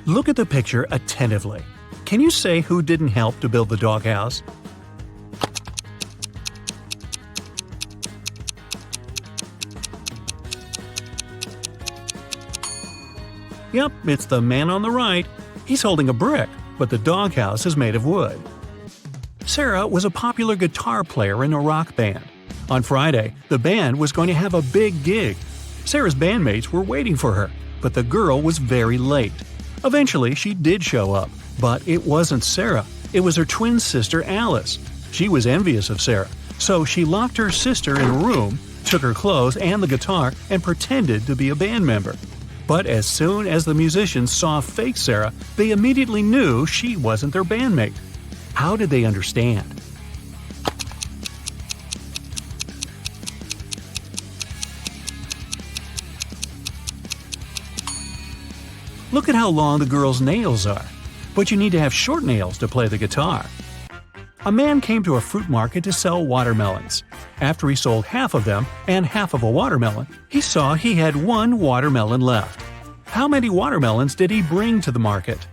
Look at the picture attentively. Can you say who didn't help to build the doghouse? Yep, it's the man on the right. He's holding a brick, but the doghouse is made of wood. Sarah was a popular guitar player in a rock band. On Friday, the band was going to have a big gig. Sarah's bandmates were waiting for her, but the girl was very late. Eventually, she did show up, but it wasn't Sarah. It was her twin sister Alice. She was envious of Sarah, so she locked her sister in a room, took her clothes and the guitar, and pretended to be a band member. But as soon as the musicians saw fake Sarah, they immediately knew she wasn't their bandmate. How did they understand? Look at how long the girl's nails are. But you need to have short nails to play the guitar. A man came to a fruit market to sell watermelons. After he sold half of them and half of a watermelon, he saw he had one watermelon left. How many watermelons did he bring to the market?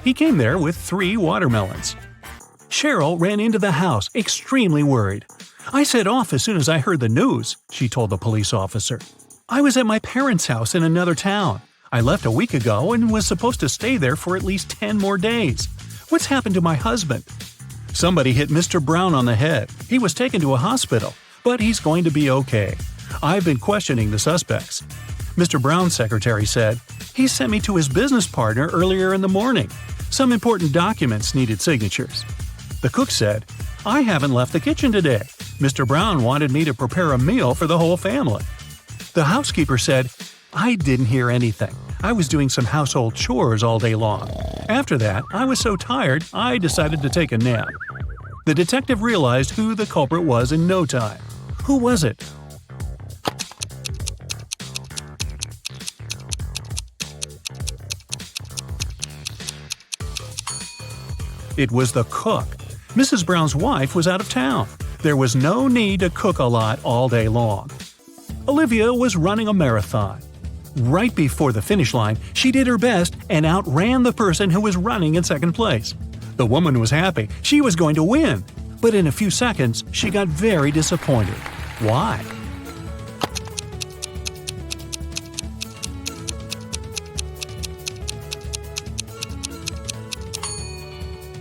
He came there with 3 watermelons. Cheryl ran into the house, extremely worried. "I set off as soon as I heard the news," she told the police officer. "I was at my parents' house in another town. I left a week ago and was supposed to stay there for at least 10 more days. What's happened to my husband?" "Somebody hit Mr. Brown on the head. He was taken to a hospital, but he's going to be okay. I've been questioning the suspects." Mr. Brown's secretary said, "He sent me to his business partner earlier in the morning. Some important documents needed signatures." The cook said, "I haven't left the kitchen today. Mr. Brown wanted me to prepare a meal for the whole family." The housekeeper said, "I didn't hear anything. I was doing some household chores all day long. After that, I was so tired, I decided to take a nap." The detective realized who the culprit was in no time. Who was it? It was the cook. Mrs. Brown's wife was out of town. There was no need to cook a lot all day long. Olivia was running a marathon. Right before the finish line, she did her best and outran the person who was running in second place. The woman was happy. She was going to win. But in a few seconds, she got very disappointed. Why?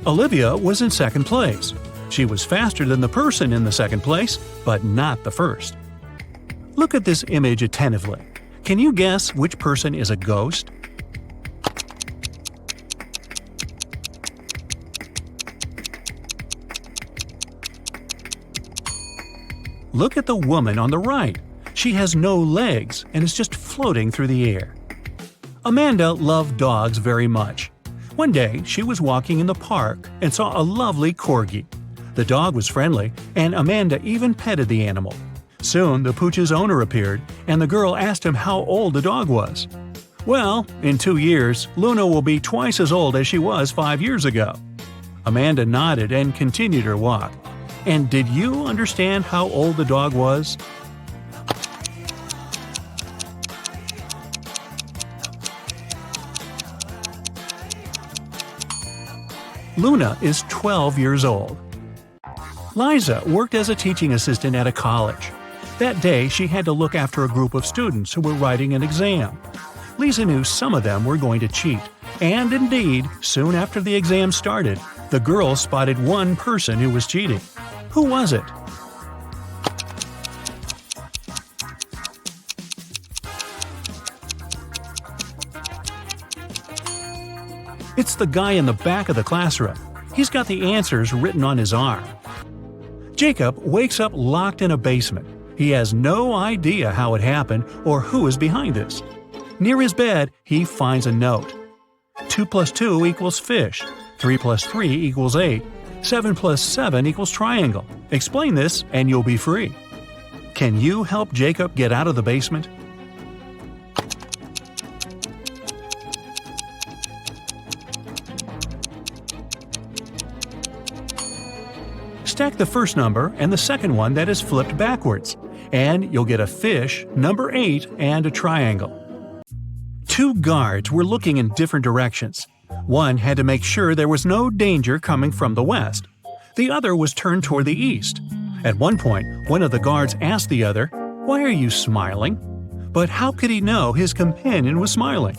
Olivia was in second place. She was faster than the person in the second place, but not the first. Look at this image attentively. Can you guess which person is a ghost? Look at the woman on the right. She has no legs and is just floating through the air. Amanda loved dogs very much. One day, she was walking in the park and saw a lovely corgi. The dog was friendly, and Amanda even petted the animal. Soon, the pooch's owner appeared, and the girl asked him how old the dog was. "Well, in 2 years, Luna will be twice as old as she was 5 years ago." Amanda nodded and continued her walk. And did you understand how old the dog was? Luna is 12 years old. Liza worked as a teaching assistant at a college. That day, she had to look after a group of students who were writing an exam. Lisa knew some of them were going to cheat, and indeed, soon after the exam started, the girls spotted one person who was cheating. Who was it? It's the guy in the back of the classroom. He's got the answers written on his arm. Jacob wakes up locked in a basement. He has no idea how it happened or who is behind this. Near his bed, he finds a note. 2 + 2 equals fish. 3 + 3 equals 8. 7 + 7 equals triangle. Explain this and you'll be free. Can you help Jacob get out of the basement? Stack the first number and the second one that is flipped backwards, and you'll get a fish, number 8, and a triangle. Two guards were looking in different directions. One had to make sure there was no danger coming from the west. The other was turned toward the east. At one point, one of the guards asked the other, "Why are you smiling?" But how could he know his companion was smiling?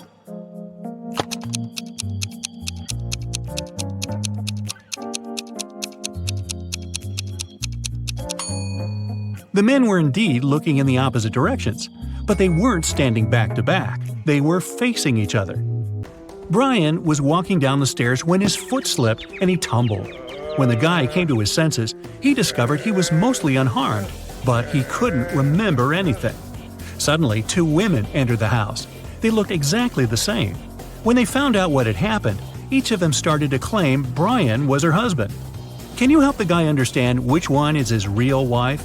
The men were indeed looking in the opposite directions, but they weren't standing back to back. They were facing each other. Brian was walking down the stairs when his foot slipped and he tumbled. When the guy came to his senses, he discovered he was mostly unharmed, but he couldn't remember anything. Suddenly, two women entered the house. They looked exactly the same. When they found out what had happened, each of them started to claim Brian was her husband. Can you help the guy understand which one is his real wife?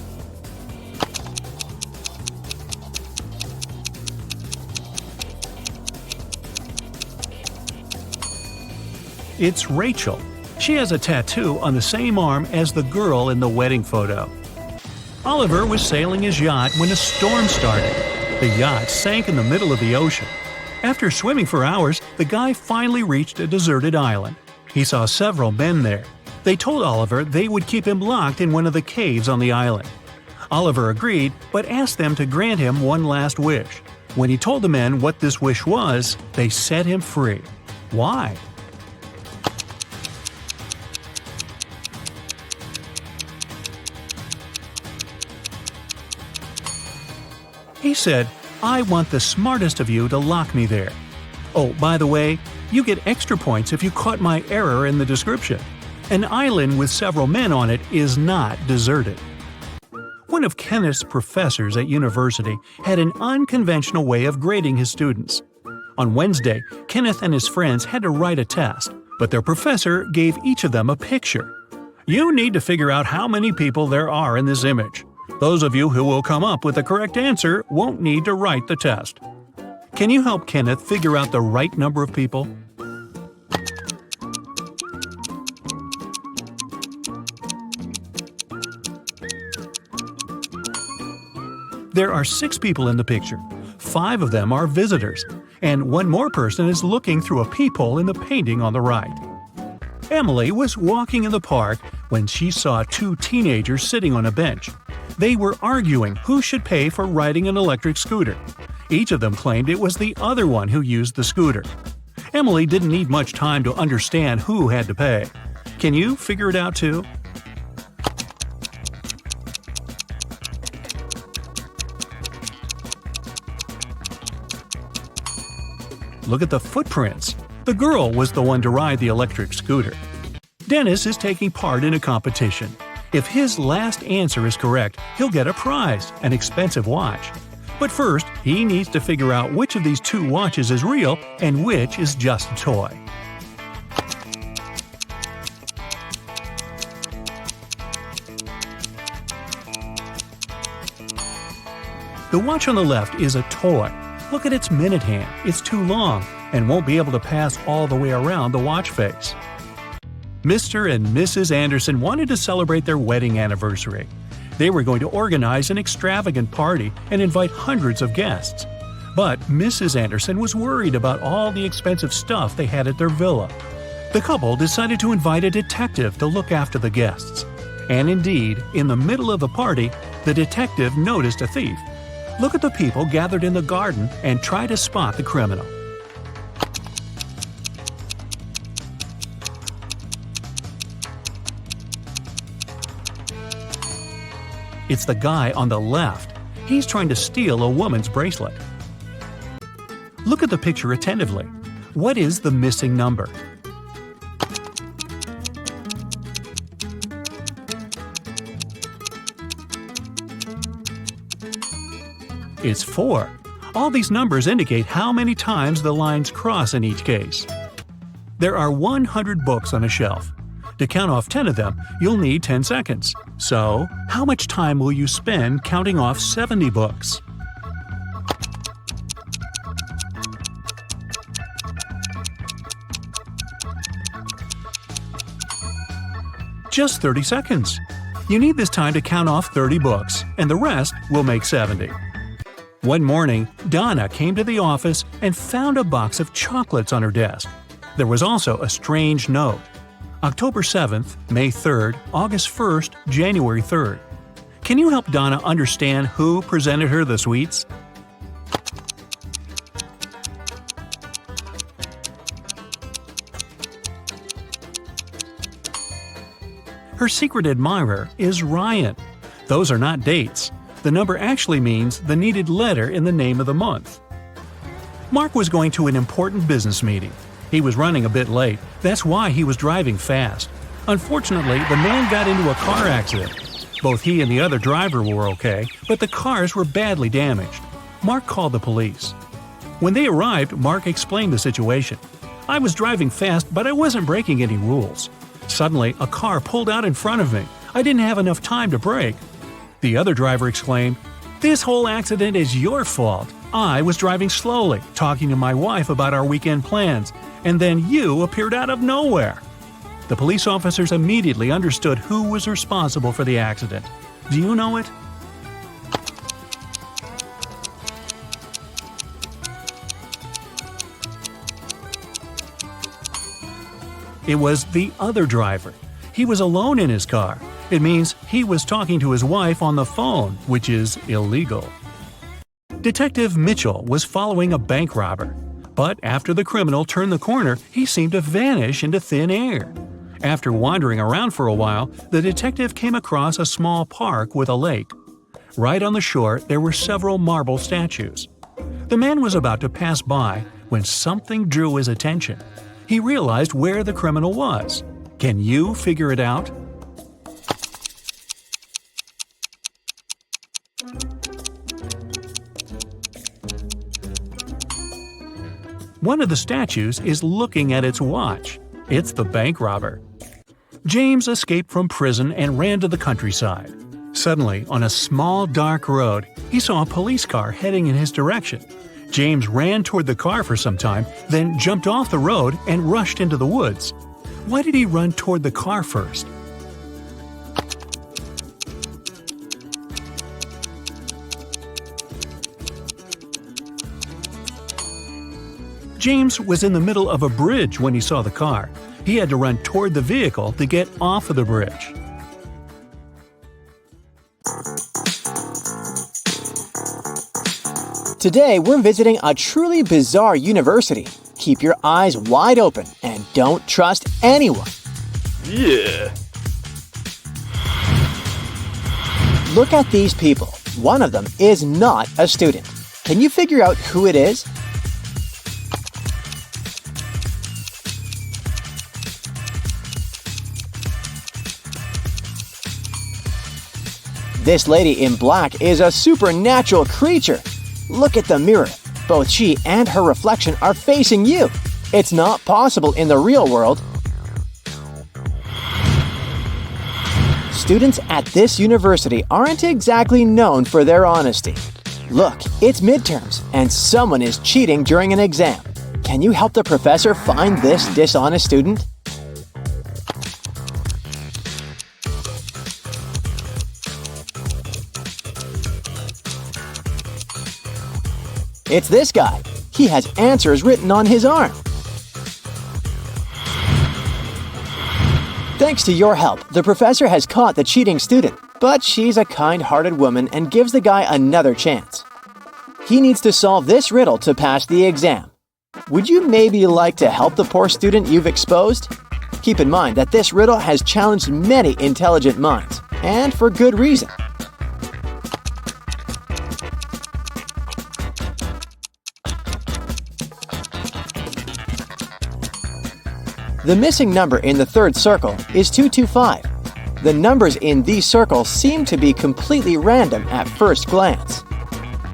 It's Rachel. She has a tattoo on the same arm as the girl in the wedding photo. Oliver was sailing his yacht when a storm started. The yacht sank in the middle of the ocean. After swimming for hours, the guy finally reached a deserted island. He saw several men there. They told Oliver they would keep him locked in one of the caves on the island. Oliver agreed, but asked them to grant him one last wish. When he told the men what this wish was, they set him free. Why? He said, "I want the smartest of you to lock me there. Oh, by the way, you get extra points if you caught my error in the description. An island with several men on it is not deserted." One of Kenneth's professors at university had an unconventional way of grading his students. On Wednesday, Kenneth and his friends had to write a test, but their professor gave each of them a picture. "You need to figure out how many people there are in this image. Those of you who will come up with the correct answer won't need to write the test." Can you help Kenneth figure out the right number of people? There are 6 people in the picture. 5 of them are visitors, and one more person is looking through a peephole in the painting on the right. Emily was walking in the park when she saw 2 teenagers sitting on a bench. They were arguing who should pay for riding an electric scooter. Each of them claimed it was the other one who used the scooter. Emily didn't need much time to understand who had to pay. Can you figure it out too? Look at the footprints. The girl was the one to ride the electric scooter. Dennis is taking part in a competition. If his last answer is correct, he'll get a prize, an expensive watch. But first, he needs to figure out which of these 2 watches is real and which is just a toy. The watch on the left is a toy. Look at its minute hand. It's too long and won't be able to pass all the way around the watch face. Mr. and Mrs. Anderson wanted to celebrate their wedding anniversary. They were going to organize an extravagant party and invite hundreds of guests. But Mrs. Anderson was worried about all the expensive stuff they had at their villa. The couple decided to invite a detective to look after the guests. And indeed, in the middle of the party, the detective noticed a thief. Look at the people gathered in the garden and try to spot the criminal. It's the guy on the left. He's trying to steal a woman's bracelet. Look at the picture attentively. What is the missing number? It's 4. All these numbers indicate how many times the lines cross in each case. There are 100 books on a shelf. To count off 10 of them, you'll need 10 seconds. So, how much time will you spend counting off 70 books? Just 30 seconds. You need this time to count off 30 books, and the rest will make 70. One morning, Donna came to the office and found a box of chocolates on her desk. There was also a strange note. October 7th, May 3rd, August 1st, January 3rd. Can you help Donna understand who presented her the sweets? Her secret admirer is Ryan. Those are not dates. The number actually means the needed letter in the name of the month. Mark was going to an important business meeting. He was running a bit late, that's why he was driving fast. Unfortunately, the man got into a car accident. Both he and the other driver were okay, but the cars were badly damaged. Mark called the police. When they arrived, Mark explained the situation. "I was driving fast, but I wasn't breaking any rules. Suddenly, a car pulled out in front of me. I didn't have enough time to brake." The other driver exclaimed, "This whole accident is your fault. I was driving slowly, talking to my wife about our weekend plans, and then you appeared out of nowhere." The police officers immediately understood who was responsible for the accident. Do you know it? It was the other driver. He was alone in his car. It means he was talking to his wife on the phone, which is illegal. Detective Mitchell was following a bank robber. But after the criminal turned the corner, he seemed to vanish into thin air. After wandering around for a while, the detective came across a small park with a lake. Right on the shore, there were several marble statues. The man was about to pass by when something drew his attention. He realized where the criminal was. Can you figure it out? One of the statues is looking at its watch. It's the bank robber. James escaped from prison and ran to the countryside. Suddenly, on a small dark road, he saw a police car heading in his direction. James ran toward the car for some time, then jumped off the road and rushed into the woods. Why did he run toward the car first? James was in the middle of a bridge when he saw the car. He had to run toward the vehicle to get off of the bridge. Today, we're visiting a truly bizarre university. Keep your eyes wide open and don't trust anyone. Yeah. Look at these people. One of them is not a student. Can you figure out who it is? This lady in black is a supernatural creature. Look at the mirror. Both she and her reflection are facing you. It's not possible in the real world. Students at this university aren't exactly known for their honesty. Look, it's midterms, and someone is cheating during an exam. Can you help the professor find this dishonest student? It's this guy. He has answers written on his arm. Thanks to your help, the professor has caught the cheating student, but she's a kind-hearted woman and gives the guy another chance. He needs to solve this riddle to pass the exam. Would you maybe like to help the poor student you've exposed? Keep in mind that this riddle has challenged many intelligent minds, and for good reason. The missing number in the third circle is 225. The numbers in these circles seem to be completely random at first glance.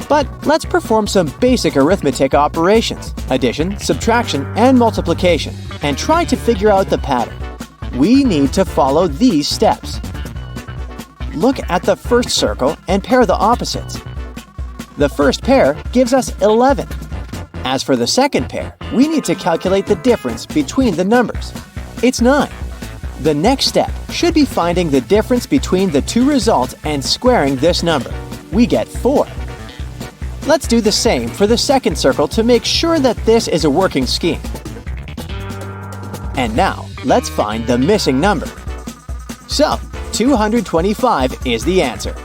But let's perform some basic arithmetic operations, addition, subtraction, and multiplication, and try to figure out the pattern. We need to follow these steps. Look at the first circle and pair the opposites. The first pair gives us 11. As for the second pair, we need to calculate the difference between the numbers. It's 9. The next step should be finding the difference between the two results and squaring this number. We get 4. Let's do the same for the second circle to make sure that this is a working scheme. And now, let's find the missing number. So, 225 is the answer.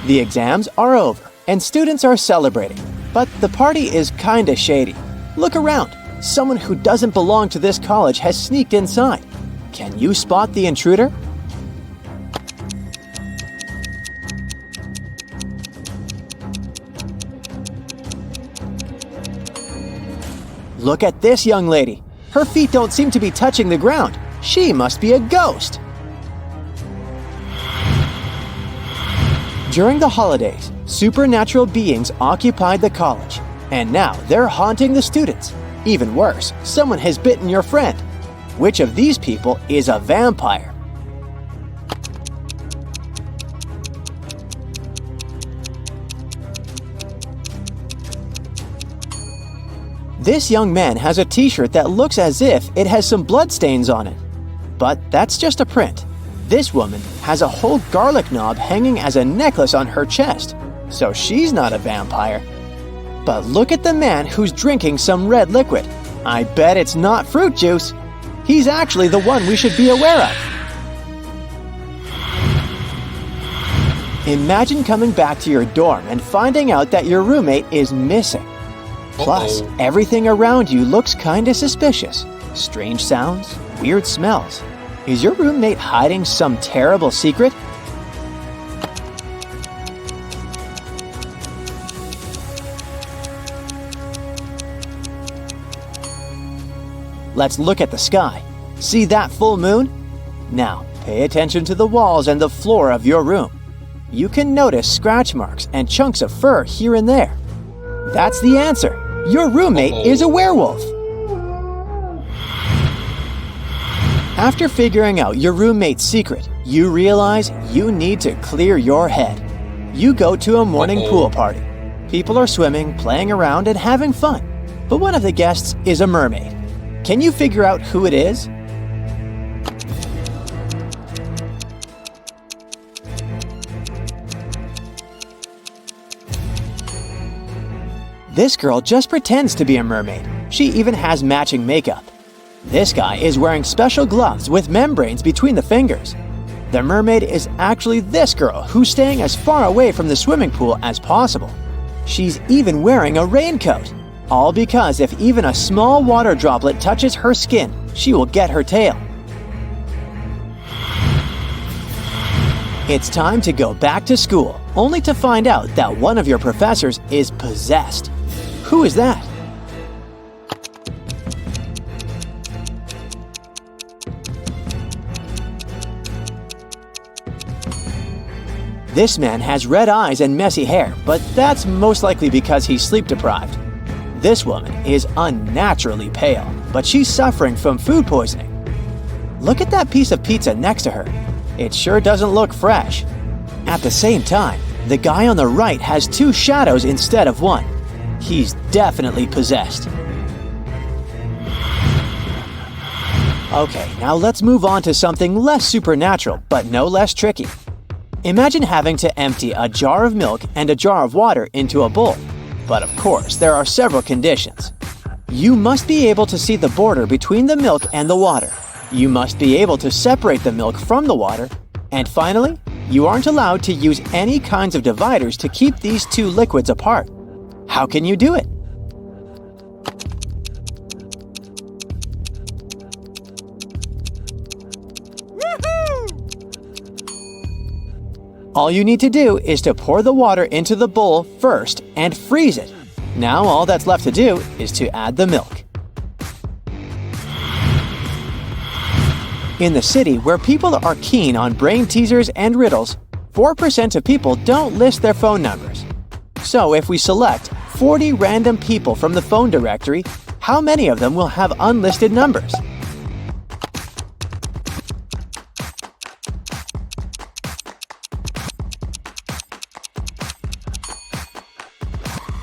The exams are over, and students are celebrating. But the party is kinda shady. Look around. Someone who doesn't belong to this college has sneaked inside. Can you spot the intruder? Look at this young lady. Her feet don't seem to be touching the ground. She must be a ghost. During the holidays, supernatural beings occupied the college, and now they're haunting the students. Even worse, someone has bitten your friend. Which of these people is a vampire? This young man has a t-shirt that looks as if it has some bloodstains on it. But that's just a print. This woman has a whole garlic knob hanging as a necklace on her chest, so she's not a vampire. But look at the man who's drinking some red liquid. I bet it's not fruit juice. He's actually the one we should be aware of. Imagine coming back to your dorm and finding out that your roommate is missing. Plus, everything around you looks kinda suspicious. Strange sounds, weird smells. Is your roommate hiding some terrible secret? Let's look at the sky. See that full moon? Now, pay attention to the walls and the floor of your room. You can notice scratch marks and chunks of fur here and there. That's the answer. Your roommate is a werewolf. After figuring out your roommate's secret, you realize you need to clear your head. You go to a morning pool party. People are swimming, playing around, and having fun. But one of the guests is a mermaid. Can you figure out who it is? This girl just pretends to be a mermaid. She even has matching makeup. This guy is wearing special gloves with membranes between the fingers. The mermaid is actually this girl who's staying as far away from the swimming pool as possible. She's even wearing a raincoat. All because if even a small water droplet touches her skin, she will get her tail. It's time to go back to school, only to find out that one of your professors is possessed. Who is that? This man has red eyes and messy hair, but that's most likely because he's sleep deprived. This woman is unnaturally pale, but she's suffering from food poisoning. Look at that piece of pizza next to her. It sure doesn't look fresh. At the same time, the guy on the right has two shadows instead of one. He's definitely possessed. Okay, now let's move on to something less supernatural, but no less tricky. Imagine having to empty a jar of milk and a jar of water into a bowl. But of course, there are several conditions. You must be able to see the border between the milk and the water. You must be able to separate the milk from the water. And finally, you aren't allowed to use any kinds of dividers to keep these two liquids apart. How can you do it? All you need to do is to pour the water into the bowl first and freeze it. Now all that's left to do is to add the milk. In the city where people are keen on brain teasers and riddles, 4% of people don't list their phone numbers. So if we select 40 random people from the phone directory, how many of them will have unlisted numbers?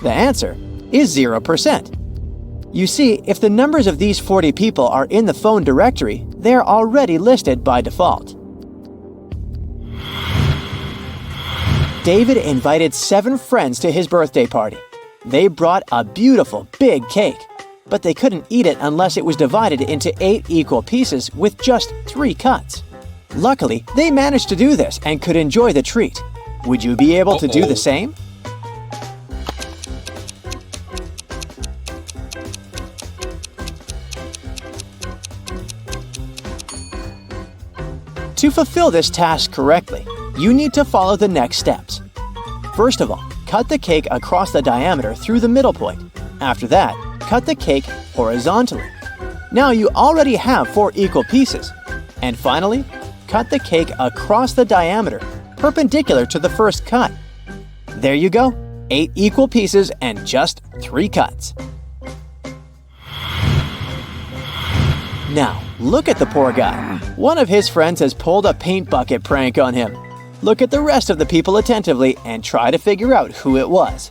The answer is 0%. You see, if the numbers of these 40 people are in the phone directory, they're already listed by default. David invited 7 friends to his birthday party. They brought a beautiful big cake, but they couldn't eat it unless it was divided into 8 equal pieces with just 3 cuts. Luckily, they managed to do this and could enjoy the treat. Would you be able to do the same? To fulfill this task correctly, you need to follow the next steps. First of all, cut the cake across the diameter through the middle point. After that, cut the cake horizontally. Now you already have 4 equal pieces. And finally, cut the cake across the diameter, perpendicular to the first cut. There you go, 8 equal pieces and just 3 cuts. Now, look at the poor guy. One of his friends has pulled a paint bucket prank on him. Look at the rest of the people attentively and try to figure out who it was.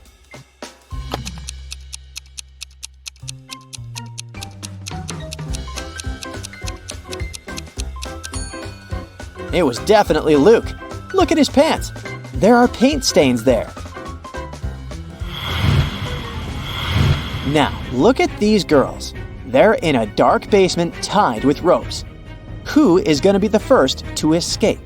It was definitely Luke. Look at his pants. There are paint stains there. Now, look at these girls. They're in a dark basement tied with ropes. Who is going to be the first to escape?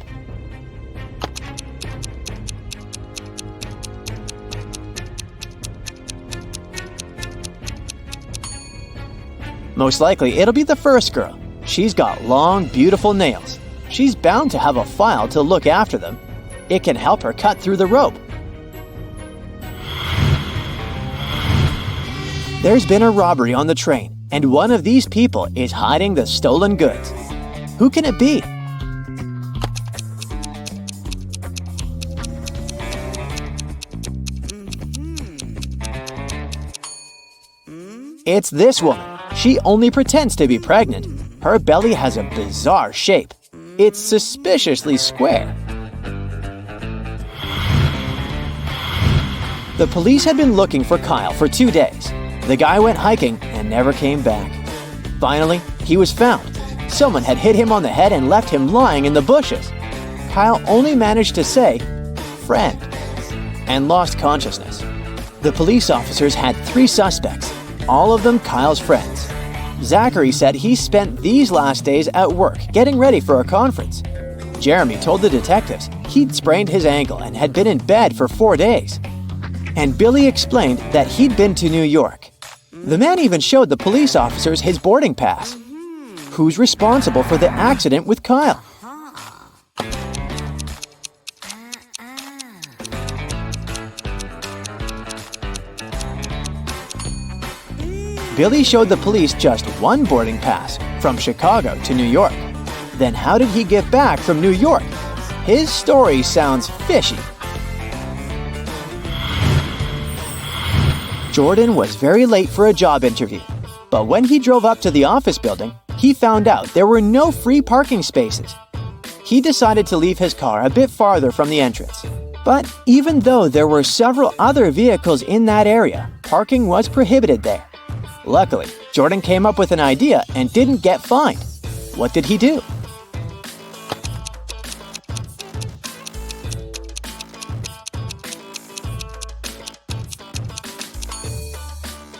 Most likely, it'll be the first girl. She's got long, beautiful nails. She's bound to have a file to look after them. It can help her cut through the rope. There's been a robbery on the train, and one of these people is hiding the stolen goods. Who can it be? It's this woman. She only pretends to be pregnant. Her belly has a bizarre shape. It's suspiciously square. The police had been looking for Kyle for 2 days. The guy went hiking and never came back. Finally, he was found. Someone had hit him on the head and left him lying in the bushes. Kyle only managed to say, "Friend," and lost consciousness. The police officers had 3 suspects, all of them Kyle's friends. Zachary said he spent these last days at work getting ready for a conference. Jeremy told the detectives he'd sprained his ankle and had been in bed for 4 days. And Billy explained that he'd been to New York. The man even showed the police officers his boarding pass. Who's responsible for the accident with Kyle? Billy showed the police just one boarding pass from Chicago to New York. Then how did he get back from New York? His story sounds fishy. Jordan was very late for a job interview, but when he drove up to the office building, he found out there were no free parking spaces. He decided to leave his car a bit farther from the entrance. But even though there were several other vehicles in that area, parking was prohibited there. Luckily, Jordan came up with an idea and didn't get fined. What did he do?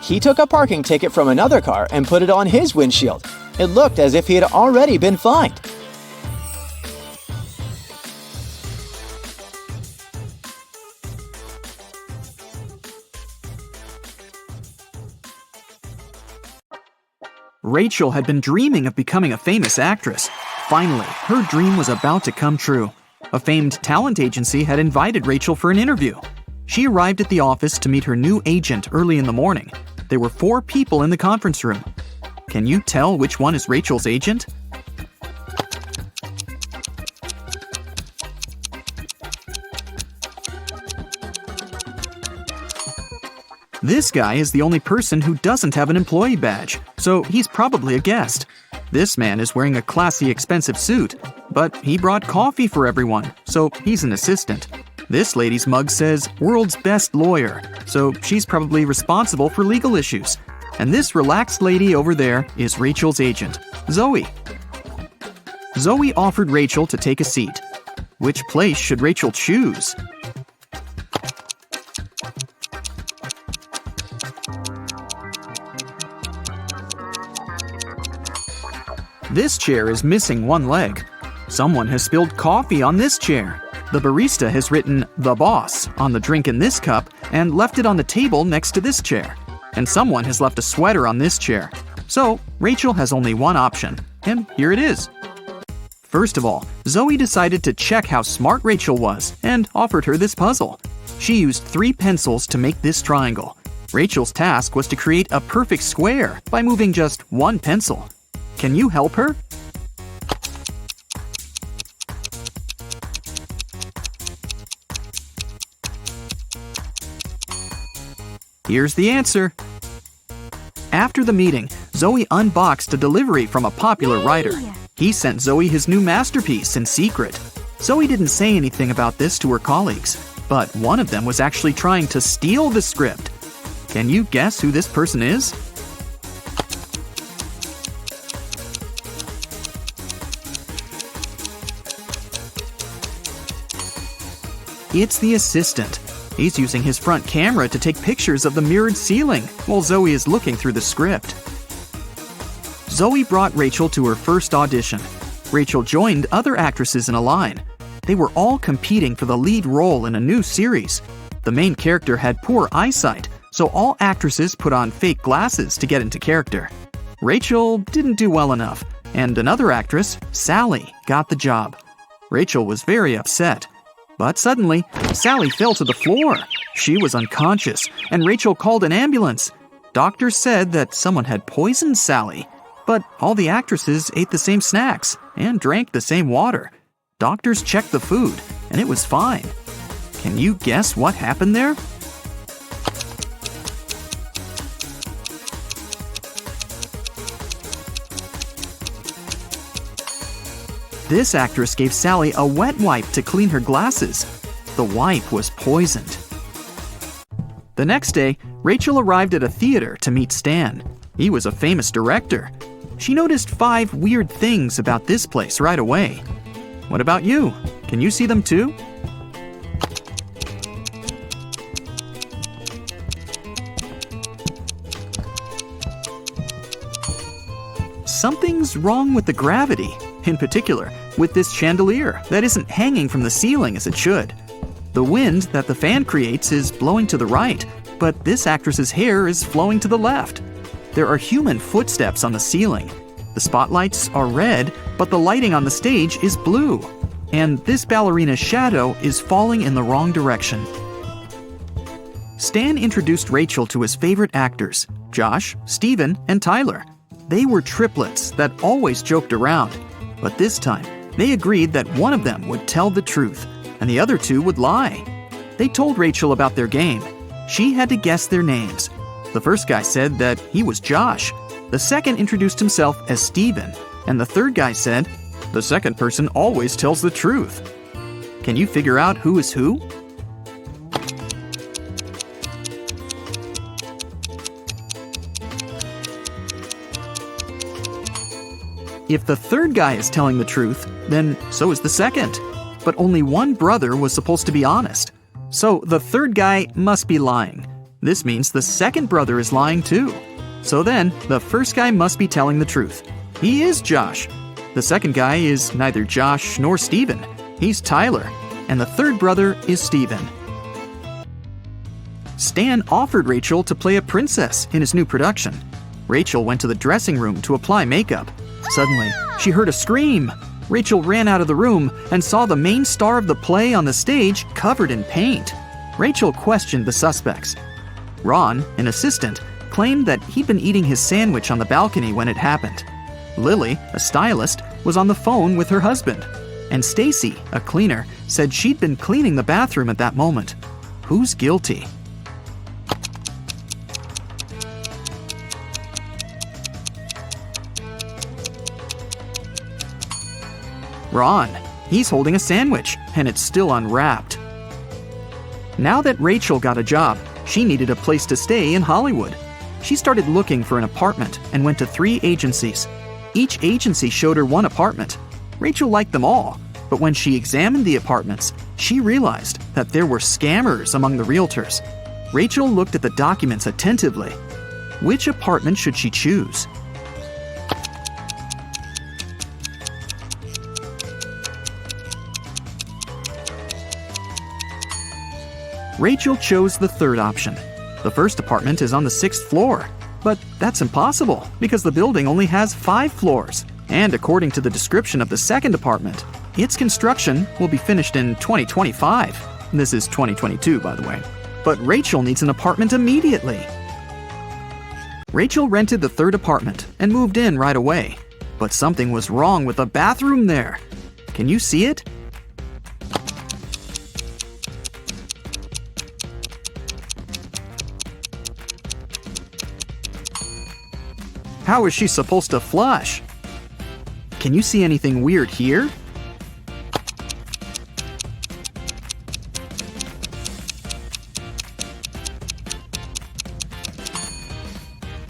He took a parking ticket from another car and put it on his windshield. It looked as if he had already been fined. Rachel had been dreaming of becoming a famous actress. Finally, her dream was about to come true. A famed talent agency had invited Rachel for an interview. She arrived at the office to meet her new agent early in the morning. There were 4 people in the conference room. Can you tell which one is Rachel's agent? This guy is the only person who doesn't have an employee badge, so he's probably a guest. This man is wearing a classy, expensive suit, but he brought coffee for everyone, so he's an assistant. This lady's mug says, "World's Best Lawyer," so she's probably responsible for legal issues. And this relaxed lady over there is Rachel's agent, Zoe. Zoe offered Rachel to take a seat. Which place should Rachel choose? This chair is missing one leg. Someone has spilled coffee on this chair. The barista has written "The Boss" on the drink in this cup and left it on the table next to this chair. And someone has left a sweater on this chair. So, Rachel has only one option, and here it is. First of all, Zoe decided to check how smart Rachel was and offered her this puzzle. She used 3 pencils to make this triangle. Rachel's task was to create a perfect square by moving just 1 pencil. Can you help her? Here's the answer. After the meeting, Zoe unboxed a delivery from a popular writer. He sent Zoe his new masterpiece in secret. Zoe didn't say anything about this to her colleagues, but one of them was actually trying to steal the script. Can you guess who this person is? It's the assistant. He's using his front camera to take pictures of the mirrored ceiling while Zoe is looking through the script. Zoe brought Rachel to her first audition. Rachel joined other actresses in a line. They were all competing for the lead role in a new series. The main character had poor eyesight, so all actresses put on fake glasses to get into character. Rachel didn't do well enough, and another actress, Sally, got the job. Rachel was very upset. But suddenly, Sally fell to the floor. She was unconscious, and Rachel called an ambulance. Doctors said that someone had poisoned Sally. But all the actresses ate the same snacks and drank the same water. Doctors checked the food, and it was fine. Can you guess what happened there? This actress gave Sally a wet wipe to clean her glasses. The wipe was poisoned. The next day, Rachel arrived at a theater to meet Stan. He was a famous director. She noticed 5 weird things about this place right away. What about you? Can you see them too? Something's wrong with the gravity. In particular, with this chandelier that isn't hanging from the ceiling as it should. The wind that the fan creates is blowing to the right, but this actress's hair is flowing to the left. There are human footsteps on the ceiling. The spotlights are red, but the lighting on the stage is blue. And this ballerina's shadow is falling in the wrong direction. Stan introduced Rachel to his favorite actors, Josh, Steven, and Tyler. They were triplets that always joked around. But this time, they agreed that one of them would tell the truth, and the other 2 would lie. They told Rachel about their game. She had to guess their names. The first guy said that he was Josh. The second introduced himself as Steven, and the third guy said, "The second person always tells the truth." Can you figure out who is who? If the third guy is telling the truth, then so is the second. But only one brother was supposed to be honest. So the third guy must be lying. This means the second brother is lying too. So then, the first guy must be telling the truth. He is Josh. The second guy is neither Josh nor Steven. He's Tyler. And the third brother is Steven. Stan offered Rachel to play a princess in his new production. Rachel went to the dressing room to apply makeup. Suddenly, she heard a scream. Rachel ran out of the room and saw the main star of the play on the stage covered in paint. Rachel questioned the suspects. Ron, an assistant, claimed that he'd been eating his sandwich on the balcony when it happened. Lily, a stylist, was on the phone with her husband. And Stacy, a cleaner, said she'd been cleaning the bathroom at that moment. Who's guilty? Ron. He's holding a sandwich, and it's still unwrapped. Now that Rachel got a job, she needed a place to stay in Hollywood. She started looking for an apartment and went to 3 agencies. Each agency showed her one apartment. Rachel liked them all, but when she examined the apartments, she realized that there were scammers among the realtors. Rachel looked at the documents attentively. Which apartment should she choose? Rachel chose the 3rd option. The first apartment is on the 6th floor. But that's impossible because the building only has 5 floors. And according to the description of the 2nd apartment, its construction will be finished in 2025. This is 2022, by the way. But Rachel needs an apartment immediately. Rachel rented the 3rd apartment and moved in right away. But something was wrong with the bathroom there. Can you see it? How is she supposed to flush? Can you see anything weird here?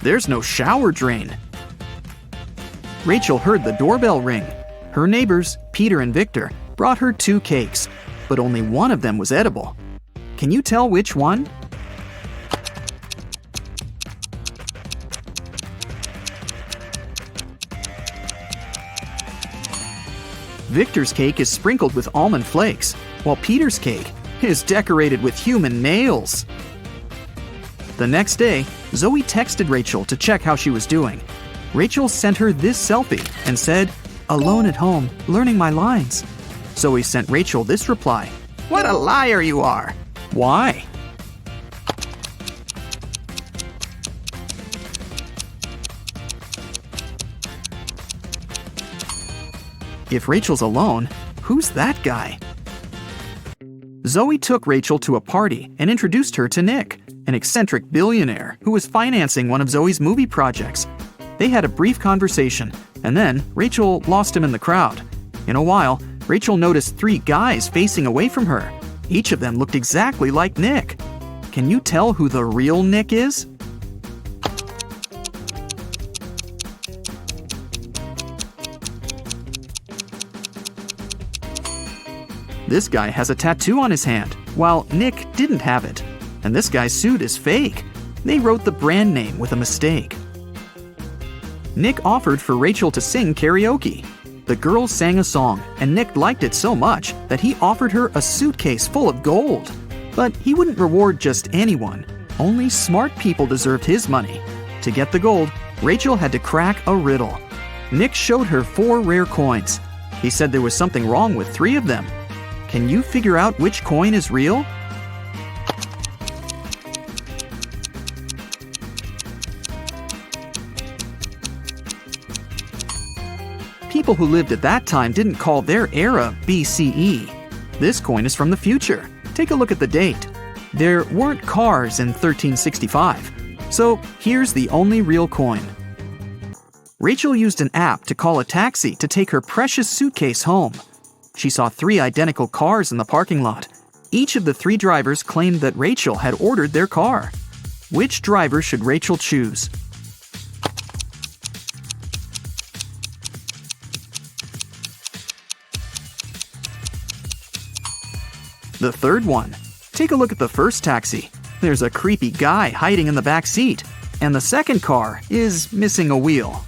There's no shower drain. Rachel heard the doorbell ring. Her neighbors, Peter and Victor, brought her 2 cakes, but only one of them was edible. Can you tell which one? Victor's cake is sprinkled with almond flakes, while Peter's cake is decorated with human nails. The next day, Zoe texted Rachel to check how she was doing. Rachel sent her this selfie and said, "Alone at home, learning my lines." Zoe sent Rachel this reply, "What a liar you are." Why? If Rachel's alone, who's that guy? Zoe took Rachel to a party and introduced her to Nick, an eccentric billionaire who was financing one of Zoe's movie projects. They had a brief conversation, and then Rachel lost him in the crowd. In a while, Rachel noticed 3 guys facing away from her. Each of them looked exactly like Nick. Can you tell who the real Nick is? This guy has a tattoo on his hand, while Nick didn't have it. And this guy's suit is fake. They wrote the brand name with a mistake. Nick offered for Rachel to sing karaoke. The girls sang a song, and Nick liked it so much that he offered her a suitcase full of gold. But he wouldn't reward just anyone. Only smart people deserved his money. To get the gold, Rachel had to crack a riddle. Nick showed her 4 rare coins. He said there was something wrong with 3 of them. Can you figure out which coin is real? People who lived at that time didn't call their era BCE. This coin is from the future. Take a look at the date. There weren't cars in 1365, so here's the only real coin. Rachel used an app to call a taxi to take her precious suitcase home. She saw 3 identical cars in the parking lot. Each of the 3 drivers claimed that Rachel had ordered their car. Which driver should Rachel choose? The 3rd one. Take a look at the first taxi. There's a creepy guy hiding in the back seat, and the second car is missing a wheel.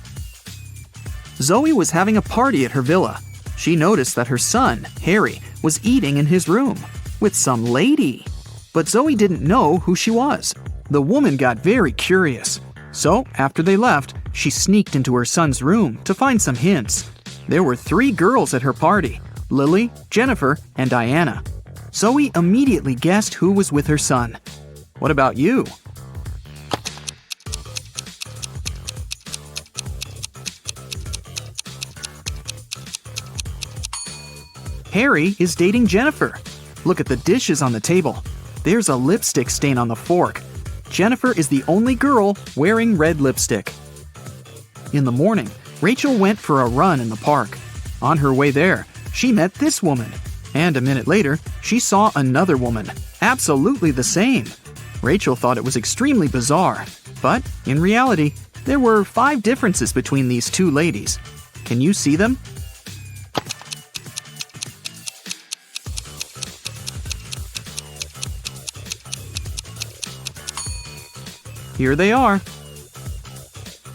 Zoe was having a party at her villa. She noticed that her son, Harry, was eating in his room with some lady. But Zoe didn't know who she was. The woman got very curious. So, after they left, she sneaked into her son's room to find some hints. There were 3 girls at her party: Lily, Jennifer, and Diana. Zoe immediately guessed who was with her son. What about you? Harry is dating Jennifer. Look at the dishes on the table. There's a lipstick stain on the fork. Jennifer is the only girl wearing red lipstick. In the morning, Rachel went for a run in the park. On her way there, she met this woman. And a minute later, she saw another woman, absolutely the same. Rachel thought it was extremely bizarre. But, in reality, there were 5 differences between these two ladies. Can you see them? Here they are.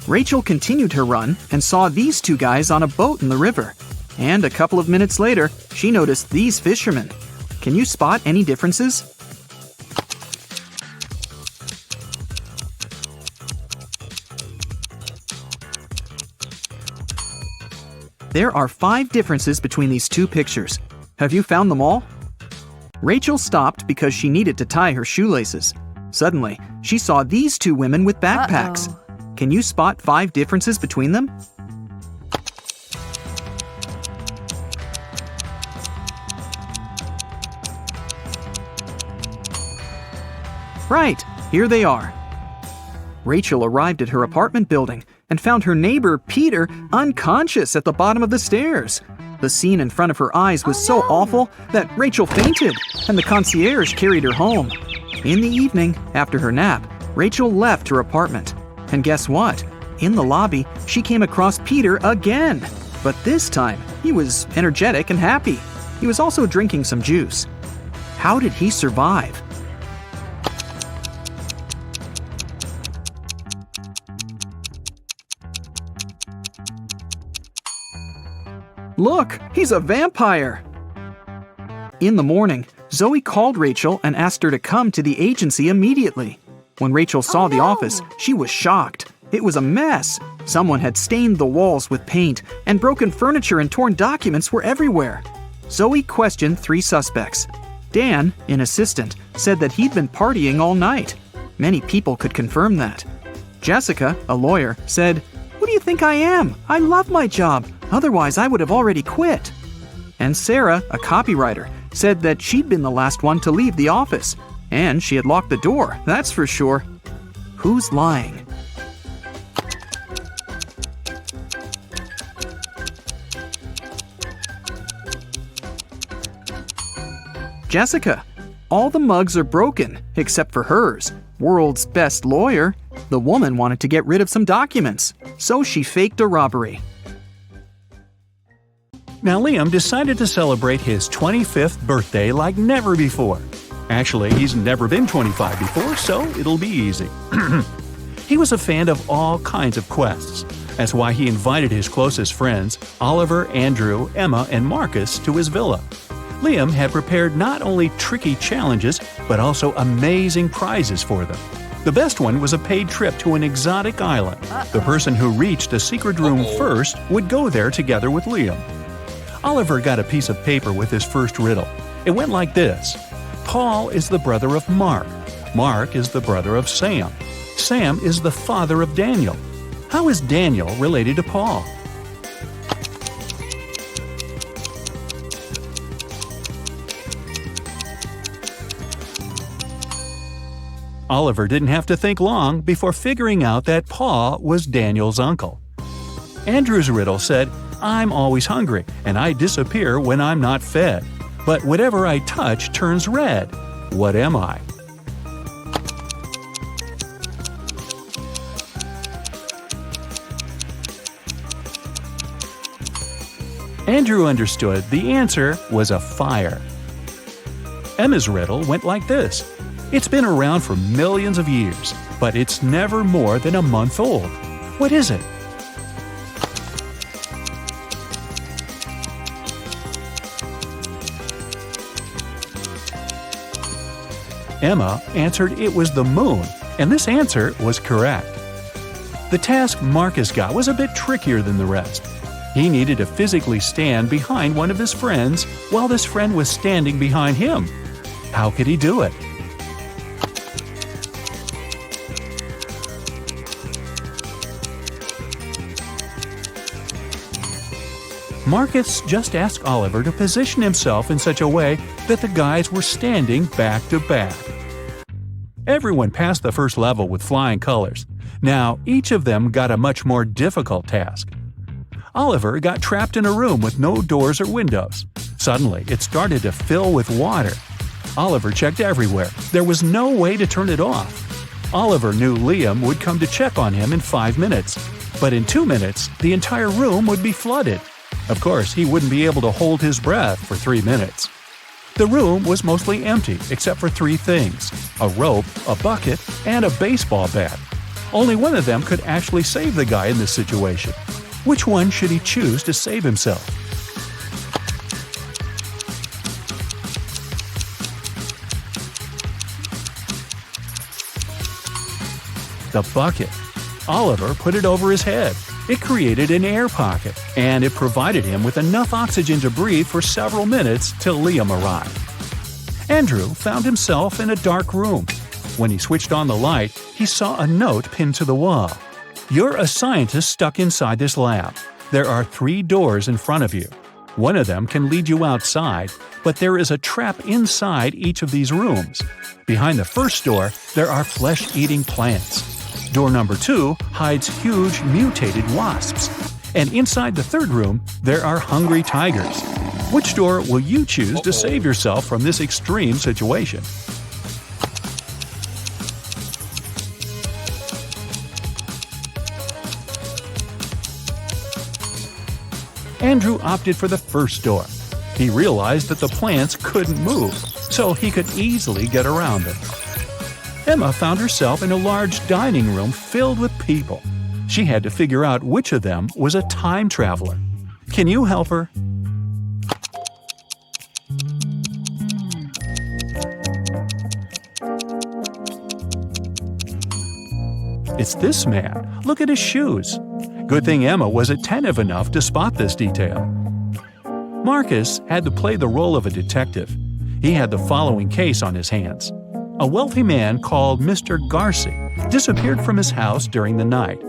Rachel continued her run and saw these 2 guys on a boat in the river. And a couple of minutes later, she noticed these fishermen. Can you spot any differences? There are 5 differences between these 2 pictures. Have you found them all? Rachel stopped because she needed to tie her shoelaces. Suddenly, she saw these 2 women with backpacks. Can you spot 5 differences between them? Right, here they are. Rachel arrived at her apartment building and found her neighbor, Peter, unconscious at the bottom of the stairs. The scene in front of her eyes was so awful that Rachel fainted, and the concierge carried her home. In the evening, after her nap, Rachel left her apartment. And guess what? In the lobby, she came across Peter again. But this time, he was energetic and happy. He was also drinking some juice. How did he survive? Look, he's a vampire! In the morning, Zoe called Rachel and asked her to come to the agency immediately. When Rachel saw the office, she was shocked. It was a mess. Someone had stained the walls with paint, and broken furniture and torn documents were everywhere. Zoe questioned 3 suspects. Dan, an assistant, said that he'd been partying all night. Many people could confirm that. Jessica, a lawyer, said, "Who do you think I am? I love my job. Otherwise, I would have already quit." And Sarah, a copywriter, said that she'd been the last one to leave the office. And she had locked the door, that's for sure. Who's lying? Jessica. All the mugs are broken, except for hers. World's best lawyer. The woman wanted to get rid of some documents, so she faked a robbery. Now Liam decided to celebrate his 25th birthday like never before. Actually, he's never been 25 before, so it'll be easy. He was a fan of all kinds of quests. That's why he invited his closest friends, Oliver, Andrew, Emma, and Marcus, to his villa. Liam had prepared not only tricky challenges, but also amazing prizes for them. The best one was a paid trip to an exotic island. The person who reached a secret room first would go there together with Liam. Oliver got a piece of paper with his first riddle. It went like this. Paul is the brother of Mark. Mark is the brother of Sam. Sam is the father of Daniel. How is Daniel related to Paul? Oliver didn't have to think long before figuring out that Paul was Daniel's uncle. Andrew's riddle said, I'm always hungry, and I disappear when I'm not fed. But whatever I touch turns red. What am I? Andrew understood the answer was a fire. Emma's riddle went like this. It's been around for millions of years, but it's never more than a month old. What is it? Emma answered it was the moon, and this answer was correct. The task Marcus got was a bit trickier than the rest. He needed to physically stand behind one of his friends while this friend was standing behind him. How could he do it? Marcus just asked Oliver to position himself in such a way that the guys were standing back to back. Everyone passed the first level with flying colors. Now, each of them got a much more difficult task. Oliver got trapped in a room with no doors or windows. Suddenly, it started to fill with water. Oliver checked everywhere. There was no way to turn it off. Oliver knew Liam would come to check on him in 5 minutes, but in 2 minutes, the entire room would be flooded. Of course, he wouldn't be able to hold his breath for 3 minutes. The room was mostly empty except for 3 things: a rope, a bucket, and a baseball bat. Only one of them could actually save the guy in this situation. Which one should he choose to save himself? The bucket. Oliver put it over his head. It created an air pocket, and it provided him with enough oxygen to breathe for several minutes till Liam arrived. Andrew found himself in a dark room. When he switched on the light, he saw a note pinned to the wall. "You're a scientist stuck inside this lab. There are 3 doors in front of you. One of them can lead you outside, but there is a trap inside each of these rooms. Behind the first door, there are flesh-eating plants. Door number 2 hides huge mutated wasps. And inside the third room, there are hungry tigers. Which door will you choose to save yourself from this extreme situation?" Andrew opted for the first door. He realized that the plants couldn't move, so he could easily get around them. Emma found herself in a large dining room filled with people. She had to figure out which of them was a time traveler. Can you help her? It's this man. Look at his shoes. Good thing Emma was attentive enough to spot this detail. Marcus had to play the role of a detective. He had the following case on his hands. A wealthy man called Mr. Garci disappeared from his house during the night.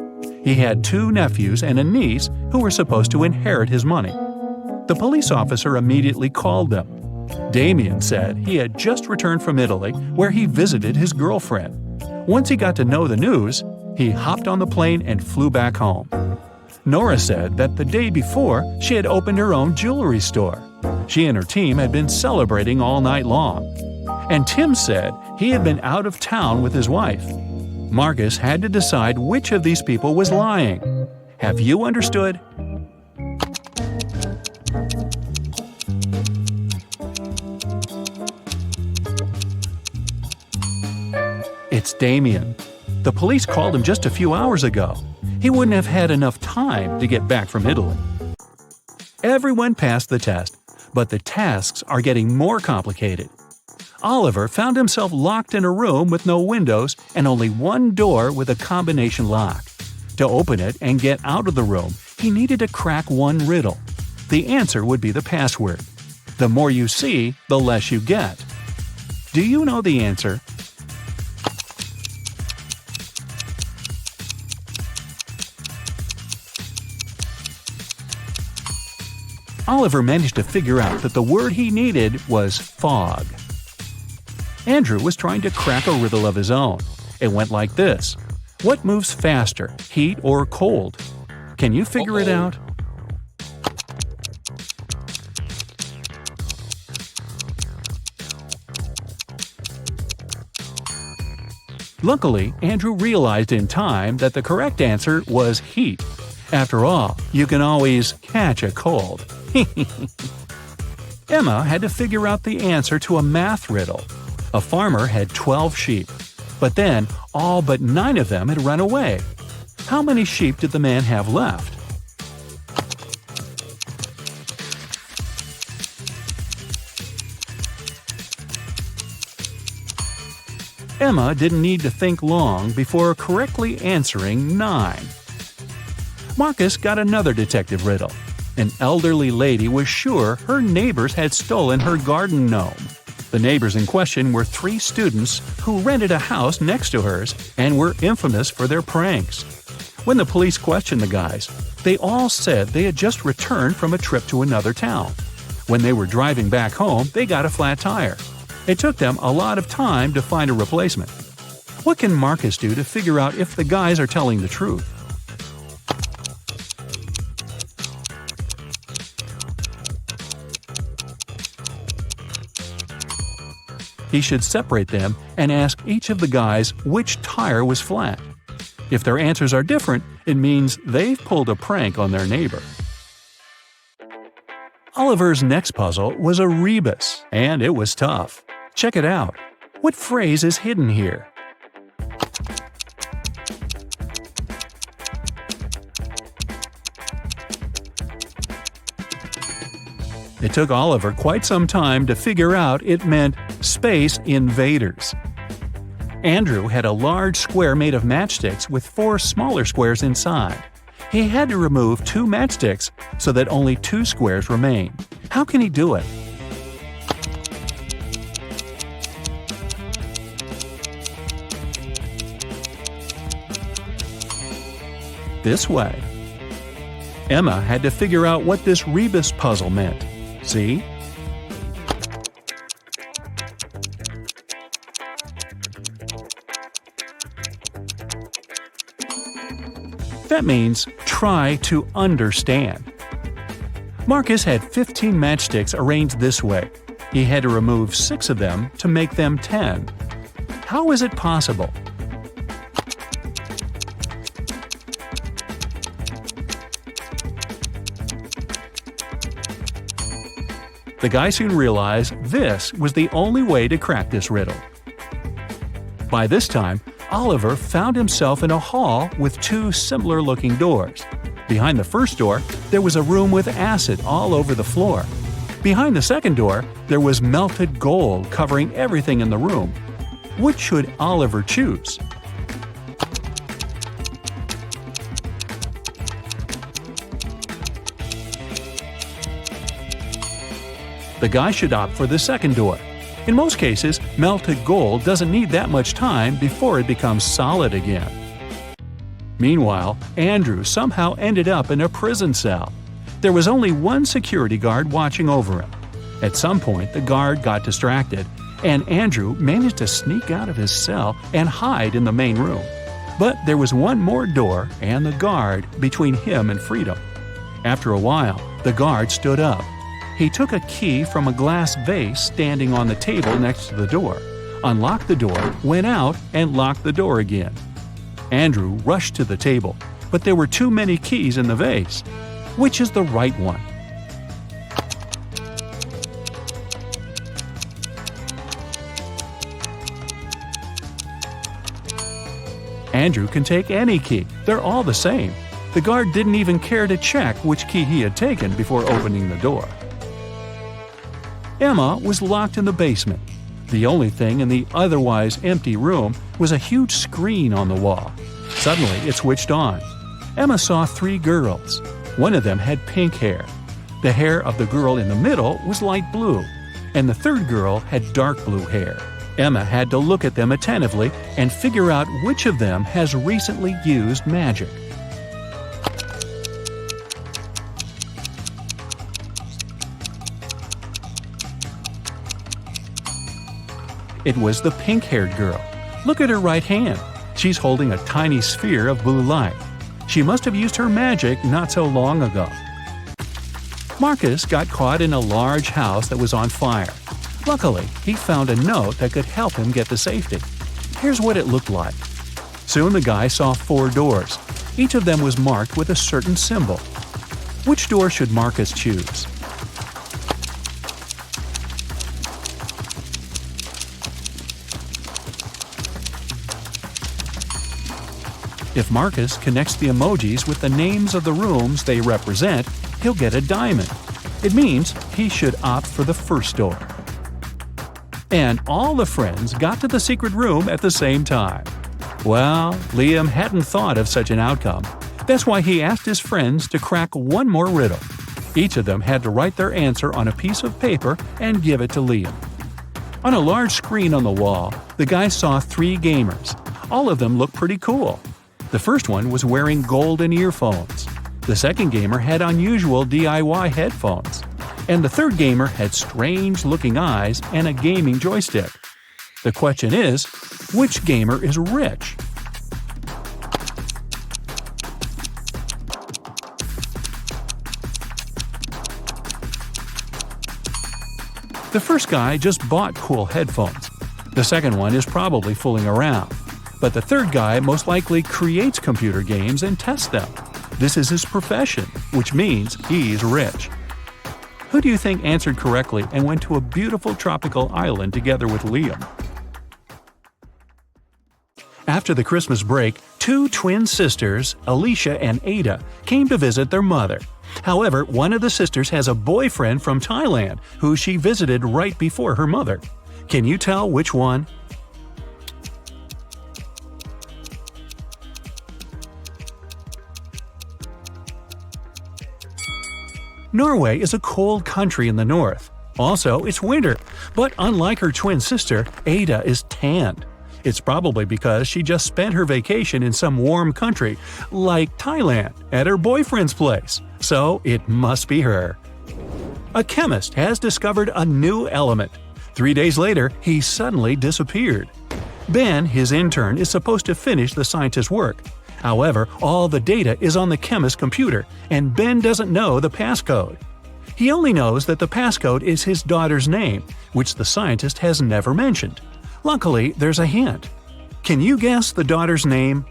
He had 2 nephews and a niece who were supposed to inherit his money. The police officer immediately called them. Damien said he had just returned from Italy, where he visited his girlfriend. Once he got to know the news, he hopped on the plane and flew back home. Nora said that the day before, she had opened her own jewelry store. She and her team had been celebrating all night long. And Tim said he had been out of town with his wife. Marcus had to decide which of these people was lying. Have you understood? It's Damien. The police called him just a few hours ago. He wouldn't have had enough time to get back from Italy. Everyone passed the test, but the tasks are getting more complicated. Oliver found himself locked in a room with no windows and only one door with a combination lock. To open it and get out of the room, he needed to crack one riddle. The answer would be the password. The more you see, the less you get. Do you know the answer? Oliver managed to figure out that the word he needed was fog. Andrew was trying to crack a riddle of his own. It went like this: what moves faster, heat or cold? Can you figure it out? Luckily, Andrew realized in time that the correct answer was heat. After all, you can always catch a cold. Emma had to figure out the answer to a math riddle. A farmer had 12 sheep, but then all but 9 of them had run away. How many sheep did the man have left? Emma didn't need to think long before correctly answering 9. Marcus got another detective riddle. An elderly lady was sure her neighbors had stolen her garden gnome. The neighbors in question were 3 students who rented a house next to hers and were infamous for their pranks. When the police questioned the guys, they all said they had just returned from a trip to another town. When they were driving back home, they got a flat tire. It took them a lot of time to find a replacement. What can Marcus do to figure out if the guys are telling the truth? He should separate them and ask each of the guys which tire was flat. If their answers are different, it means they've pulled a prank on their neighbor. Oliver's next puzzle was a rebus, and it was tough. Check it out. What phrase is hidden here? It took Oliver quite some time to figure out it meant Space Invaders. Andrew had a large square made of matchsticks with 4 smaller squares inside. He had to remove 2 matchsticks so that only 2 squares remain. How can he do it? This way. Emma had to figure out what this rebus puzzle meant. See? That means try to understand. Marcus had 15 matchsticks arranged this way. He had to remove 6 of them to make them 10. How is it possible? The guy soon realized this was the only way to crack this riddle. By this time, Oliver found himself in a hall with 2 similar-looking doors. Behind the first door, there was a room with acid all over the floor. Behind the second door, there was melted gold covering everything in the room. Which should Oliver choose? The guy should opt for the second door. In most cases, melted gold doesn't need that much time before it becomes solid again. Meanwhile, Andrew somehow ended up in a prison cell. There was only one security guard watching over him. At some point, the guard got distracted, and Andrew managed to sneak out of his cell and hide in the main room. But there was one more door and the guard between him and freedom. After a while, the guard stood up. He took a key from a glass vase standing on the table next to the door, unlocked the door, went out, and locked the door again. Andrew rushed to the table, but there were too many keys in the vase. Which is the right one? Andrew can take any key. They're all the same. The guard didn't even care to check which key he had taken before opening the door. Emma was locked in the basement. The only thing in the otherwise empty room was a huge screen on the wall. Suddenly, it switched on. Emma saw 3 girls. One of them had pink hair. The hair of the girl in the middle was light blue, and the third girl had dark blue hair. Emma had to look at them attentively and figure out which of them has recently used magic. It was the pink-haired girl. Look at her right hand. She's holding a tiny sphere of blue light. She must have used her magic not so long ago. Marcus got caught in a large house that was on fire. Luckily, he found a note that could help him get to safety. Here's what it looked like. Soon the guy saw 4 doors. Each of them was marked with a certain symbol. Which door should Marcus choose? If Marcus connects the emojis with the names of the rooms they represent, he'll get a diamond. It means he should opt for the first door. And all the friends got to the secret room at the same time. Well, Liam hadn't thought of such an outcome. That's why he asked his friends to crack one more riddle. Each of them had to write their answer on a piece of paper and give it to Liam. On a large screen on the wall, the guy saw 3 gamers. All of them looked pretty cool. The first one was wearing golden earphones. The second gamer had unusual DIY headphones. And the third gamer had strange-looking eyes and a gaming joystick. The question is, which gamer is rich? The first guy just bought cool headphones. The second one is probably fooling around. But the third guy most likely creates computer games and tests them. This is his profession, which means he's rich. Who do you think answered correctly and went to a beautiful tropical island together with Liam? After the Christmas break, two twin sisters, Alicia and Ada, came to visit their mother. However, one of the sisters has a boyfriend from Thailand who she visited right before her mother. Can you tell which one? Norway is a cold country in the north. Also, it's winter, but unlike her twin sister, Ada is tanned. It's probably because she just spent her vacation in some warm country, like Thailand, at her boyfriend's place. So it must be her. A chemist has discovered a new element. 3 days later, he suddenly disappeared. Ben, his intern, is supposed to finish the scientist's work. However, all the data is on the chemist's computer, and Ben doesn't know the passcode. He only knows that the passcode is his daughter's name, which the scientist has never mentioned. Luckily, there's a hint. Can you guess the daughter's name?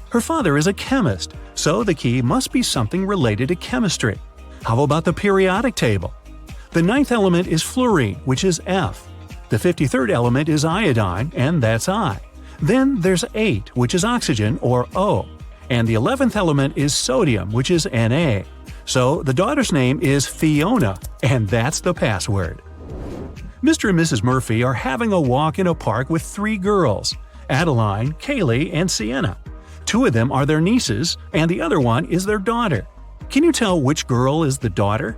Her father is a chemist, so the key must be something related to chemistry. How about the periodic table? The 9th element is fluorine, which is F. The 53rd element is iodine, and that's I. Then there's 8, which is oxygen, or O. And the 11th element is sodium, which is Na. So the daughter's name is Fiona, and that's the password. Mr. and Mrs. Murphy are having a walk in a park with 3 girls, Adeline, Kaylee, and Sienna. 2 of them are their nieces, and the other one is their daughter. Can you tell which girl is the daughter?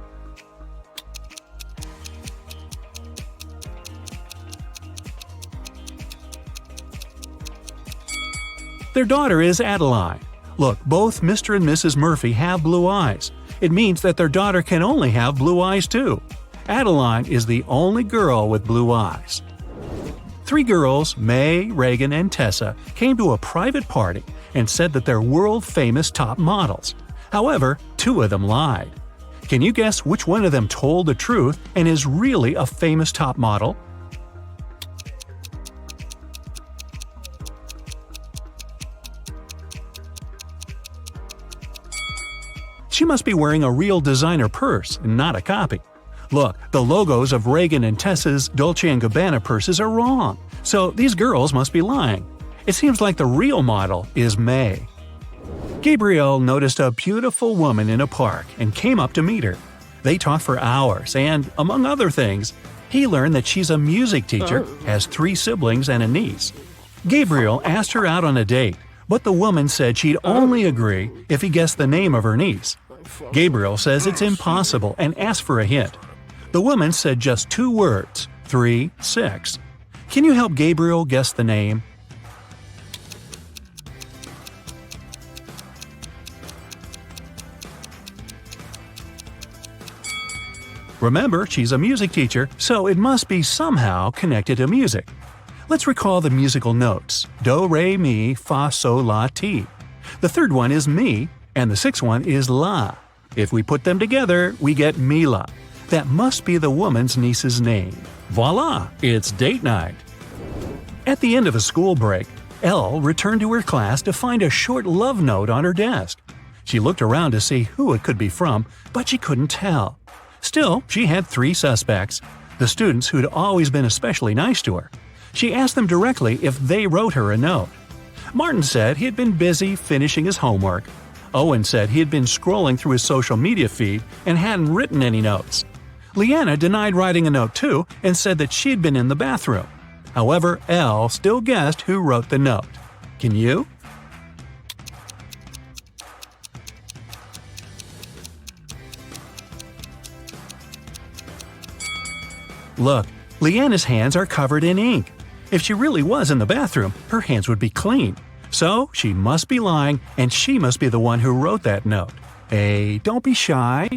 Their daughter is Adeline. Look, both Mr. and Mrs. Murphy have blue eyes. It means that their daughter can only have blue eyes too. Adeline is the only girl with blue eyes. 3 girls, May, Reagan, and Tessa, came to a private party and said that they're world-famous top models. However, 2 of them lied. Can you guess which one of them told the truth and is really a famous top model? She must be wearing a real designer purse and not a copy. Look, the logos of Reagan and Tessa's Dolce & Gabbana purses are wrong, so these girls must be lying. It seems like the real model is May. Gabriel noticed a beautiful woman in a park and came up to meet her. They talked for hours and, among other things, he learned that she's a music teacher, has 3 siblings and a niece. Gabriel asked her out on a date, but the woman said she'd only agree if he guessed the name of her niece. Gabriel says it's impossible and asked for a hint. The woman said just 2 words, 3, 6. Can you help Gabriel guess the name? Remember, she's a music teacher, so it must be somehow connected to music. Let's recall the musical notes: do, re, mi, fa, sol, la, ti. The third one is mi, and the 6th one is la. If we put them together, we get Mila. That must be the woman's niece's name. Voila! It's date night. At the end of a school break, Elle returned to her class to find a short love note on her desk. She looked around to see who it could be from, but she couldn't tell. Still, she had 3 suspects, the students who'd always been especially nice to her. She asked them directly if they wrote her a note. Martin said he had been busy finishing his homework. Owen said he had been scrolling through his social media feed and hadn't written any notes. Leanna denied writing a note too and said that she'd been in the bathroom. However, Elle still guessed who wrote the note. Can you? Look, Leanna's hands are covered in ink. If she really was in the bathroom, her hands would be clean. So, she must be lying, and she must be the one who wrote that note. Hey, don't be shy.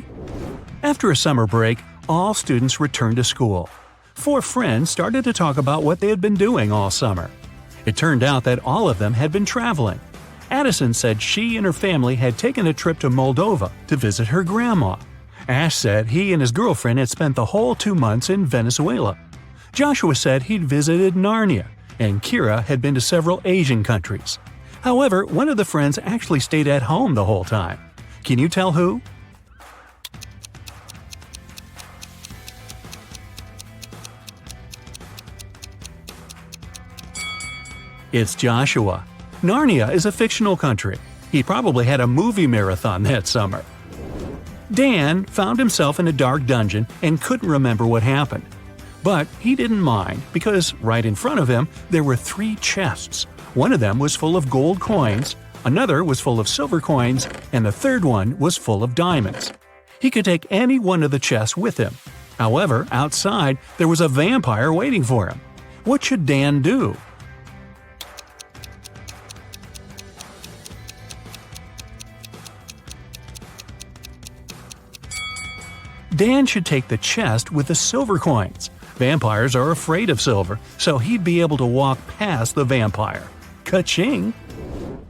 After a summer break, all students returned to school. 4 friends started to talk about what they had been doing all summer. It turned out that all of them had been traveling. Addison said she and her family had taken a trip to Moldova to visit her grandma. Ash said he and his girlfriend had spent the whole 2 months in Venezuela. Joshua said he'd visited Narnia, and Kira had been to several Asian countries. However, one of the friends actually stayed at home the whole time. Can you tell who? It's Joshua. Narnia is a fictional country. He probably had a movie marathon that summer. Dan found himself in a dark dungeon and couldn't remember what happened. But he didn't mind because right in front of him there were 3 chests. One of them was full of gold coins, another was full of silver coins, and the third one was full of diamonds. He could take any one of the chests with him. However, outside there was a vampire waiting for him. What should Dan do? Dan should take the chest with the silver coins. Vampires are afraid of silver, so he'd be able to walk past the vampire. Ka-ching!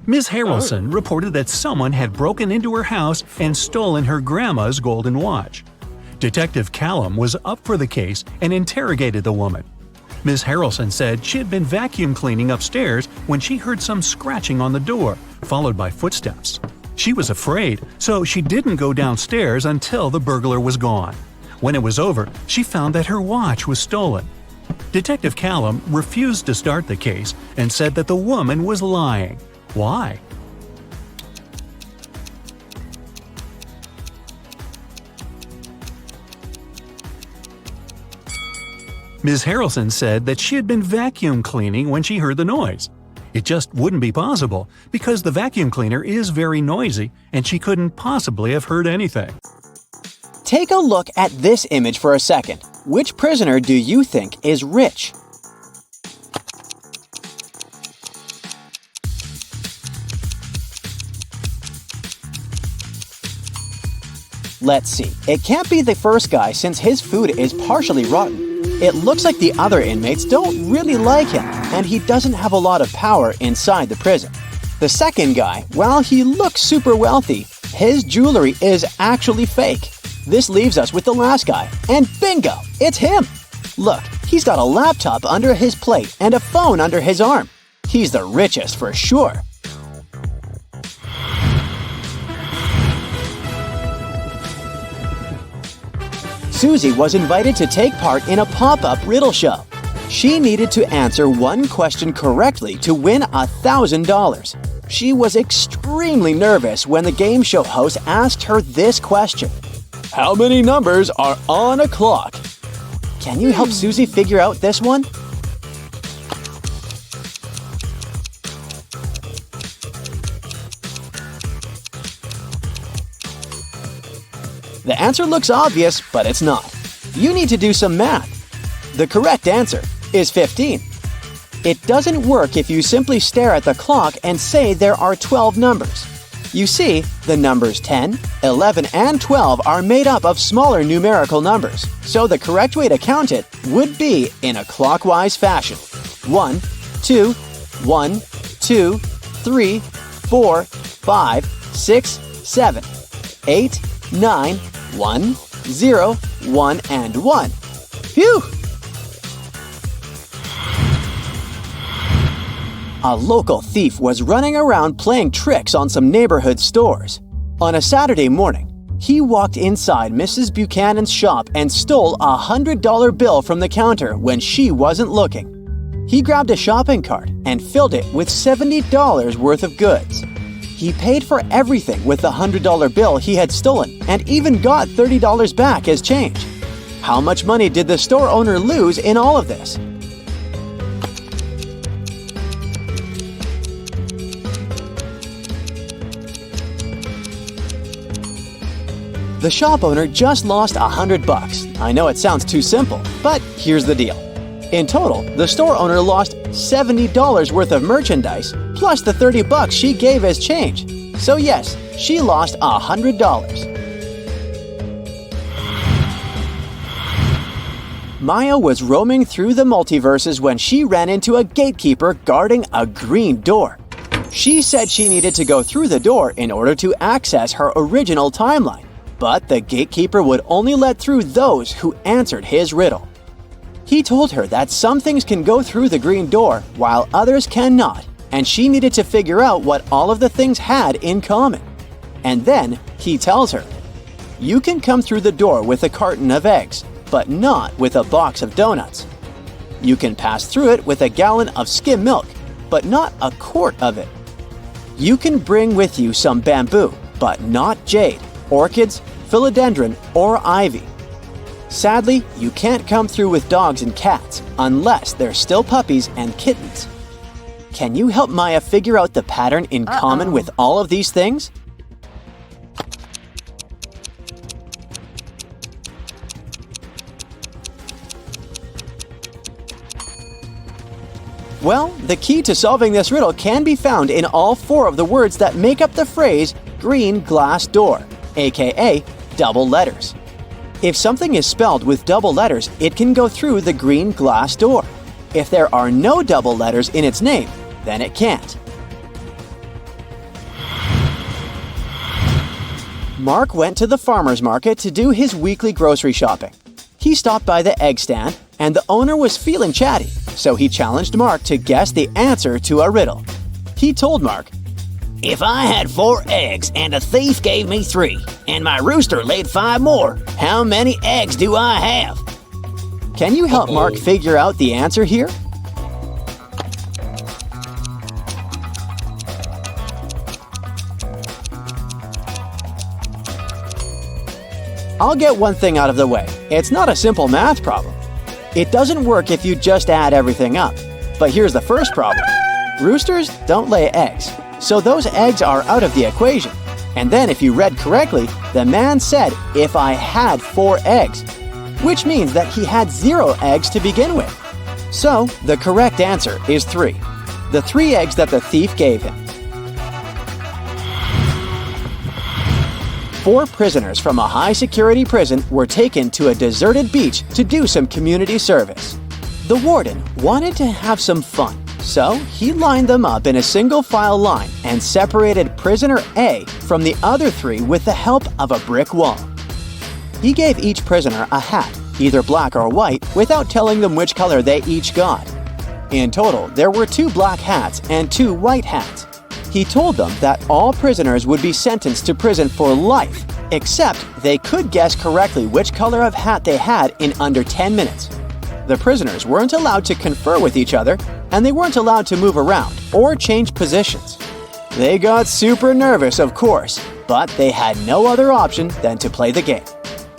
Ms. Harrelson reported that someone had broken into her house and stolen her grandma's golden watch. Detective Callum was up for the case and interrogated the woman. Ms. Harrelson said she had been vacuum cleaning upstairs when she heard some scratching on the door, followed by footsteps. She was afraid, so she didn't go downstairs until the burglar was gone. When it was over, she found that her watch was stolen. Detective Callum refused to start the case and said that the woman was lying. Why? Ms. Harrelson said that she had been vacuum cleaning when she heard the noise. It just wouldn't be possible because the vacuum cleaner is very noisy and she couldn't possibly have heard anything. Take a look at this image for a second. Which prisoner do you think is rich? Let's see. It can't be the first guy since his food is partially rotten. It looks like the other inmates don't really like him, and he doesn't have a lot of power inside the prison. The second guy, while he looks super wealthy, his jewelry is actually fake. This leaves us with the last guy, and bingo! It's him! Look, he's got a laptop under his plate and a phone under his arm. He's the richest for sure. Susie was invited to take part in a pop-up riddle show. She needed to answer one question correctly to win $1,000. She was extremely nervous when the game show host asked her this question. How many numbers are on a clock? Can you help Susie figure out this one? The answer looks obvious, but it's not. You need to do some math. The correct answer is 15. It doesn't work if you simply stare at the clock and say there are 12 numbers. You see, the numbers 10, 11, and 12 are made up of smaller numerical numbers, so the correct way to count it would be in a clockwise fashion. 1, 2, 1, 2, 3, 4, 5, 6, 7, 8, 9, 1, 0, 1, and 1. Phew! A local thief was running around playing tricks on some neighborhood stores. On a Saturday morning, he walked inside Mrs. Buchanan's shop and stole a $100 bill from the counter when she wasn't looking. He grabbed a shopping cart and filled it with $70 worth of goods. He paid for everything with the $100 bill he had stolen and even got $30 back as change. How much money did the store owner lose in all of this? The shop owner just lost $100. I know it sounds too simple, but here's the deal. In total, the store owner lost $70 worth of merchandise, plus the $30 she gave as change. So yes, she lost $100. Maya was roaming through the multiverses when she ran into a gatekeeper guarding a green door. She said she needed to go through the door in order to access her original timeline, but the gatekeeper would only let through those who answered his riddle. He told her that some things can go through the green door while others cannot, and she needed to figure out what all of the things had in common. And then he tells her, "You can come through the door with a carton of eggs, but not with a box of donuts. You can pass through it with a gallon of skim milk, but not a quart of it. You can bring with you some bamboo, but not jade, orchids, philodendron, or ivy. Sadly, you can't come through with dogs and cats unless they're still puppies and kittens. Can you help Maya figure out the pattern in common with all of these things?" Well, the key to solving this riddle can be found in all 4 of the words that make up the phrase green glass door, aka double letters. If something is spelled with double letters, it can go through the green glass door. If there are no double letters in its name, then it can't. Mark went to the farmer's market to do his weekly grocery shopping. He stopped by the egg stand, and the owner was feeling chatty, so he challenged Mark to guess the answer to a riddle. He told Mark, If I had 4 eggs and a thief gave me 3, and my rooster laid 5 more, how many eggs do I have? "Can you help Mark figure out the answer here?" I'll get one thing out of the way. It's not a simple math problem. It doesn't work if you just add everything up. But here's the first problem. Roosters don't lay eggs, so those eggs are out of the equation. And then if you read correctly, the man said, "If I had 4 eggs," which means that he had 0 eggs to begin with. So the correct answer is 3. The 3 eggs that the thief gave him. 4 prisoners from a high-security prison were taken to a deserted beach to do some community service. The warden wanted to have some fun, so he lined them up in a single-file line and separated prisoner A from the other 3 with the help of a brick wall. He gave each prisoner a hat, either black or white, without telling them which color they each got. In total, there were 2 black hats and 2 white hats. He told them that all prisoners would be sentenced to prison for life, except they could guess correctly which color of hat they had in under 10 minutes. The prisoners weren't allowed to confer with each other, and they weren't allowed to move around or change positions. They got super nervous, of course, but they had no other option than to play the game.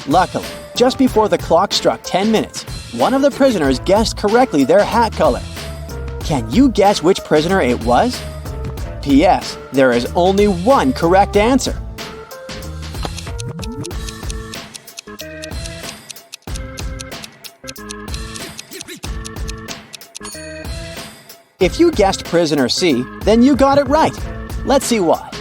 Luckily, just before the clock struck 10 minutes, one of the prisoners guessed correctly their hat color. Can you guess which prisoner it was? P.S. There is only one correct answer. If you guessed prisoner C, then you got it right. Let's see why.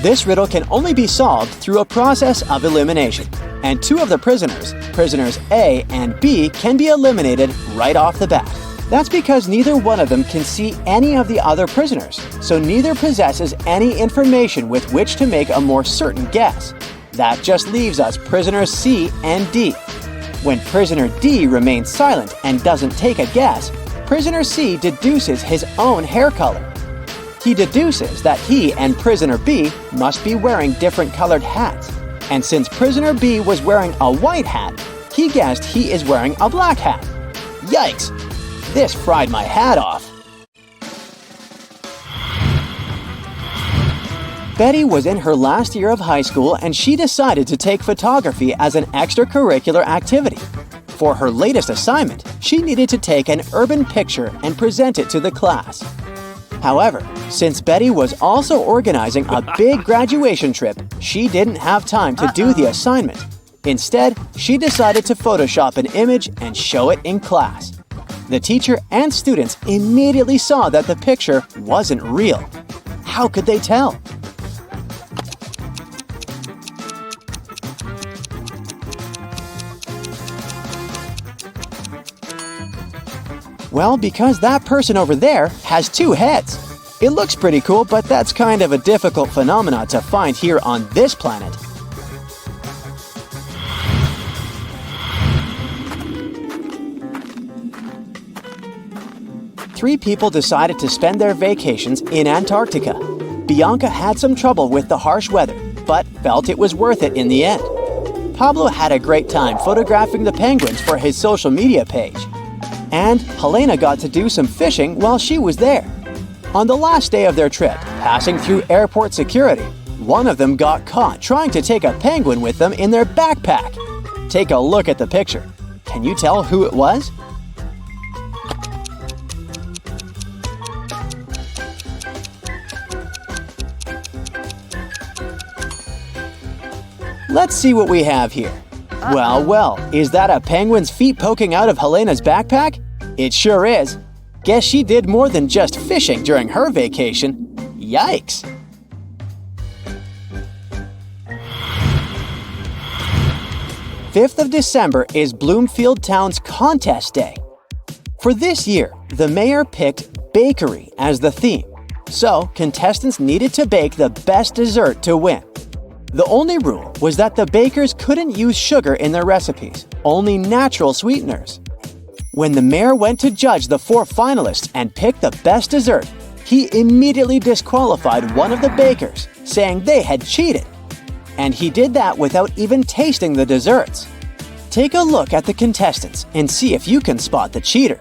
This riddle can only be solved through a process of elimination, and 2 of the prisoners, prisoners A and B, can be eliminated right off the bat. That's because neither one of them can see any of the other prisoners, so neither possesses any information with which to make a more certain guess. That just leaves us prisoners C and D. When prisoner D remains silent and doesn't take a guess, prisoner C deduces his own hair color. He deduces that he and prisoner B must be wearing different colored hats. And since prisoner B was wearing a white hat, he guessed he is wearing a black hat. Yikes! This fried my hat off. Betty was in her last year of high school and she decided to take photography as an extracurricular activity. For her latest assignment, she needed to take an urban picture and present it to the class. However, since Betty was also organizing a big graduation trip, she didn't have time to do the assignment. Instead, she decided to Photoshop an image and show it in class. The teacher and students immediately saw that the picture wasn't real. How could they tell? Well, because that person over there has 2 heads. It looks pretty cool, but that's kind of a difficult phenomenon to find here on this planet. Three people decided to spend their vacations in Antarctica. Bianca had some trouble with the harsh weather, but felt it was worth it in the end. Pablo had a great time photographing the penguins for his social media page. And Helena got to do some fishing while she was there. On the last day of their trip, passing through airport security, one of them got caught trying to take a penguin with them in their backpack. Take a look at the picture. Can you tell who it was? Let's see what we have here. Well, is that a penguin's feet poking out of Helena's backpack? It sure is. Guess she did more than just fishing during her vacation. Yikes! December 5th is Bloomfield Town's Contest Day. For this year, the mayor picked bakery as the theme, so contestants needed to bake the best dessert to win. The only rule was that the bakers couldn't use sugar in their recipes, only natural sweeteners. When the mayor went to judge the 4 finalists and pick the best dessert, he immediately disqualified one of the bakers, saying they had cheated. And he did that without even tasting the desserts. Take a look at the contestants and see if you can spot the cheater.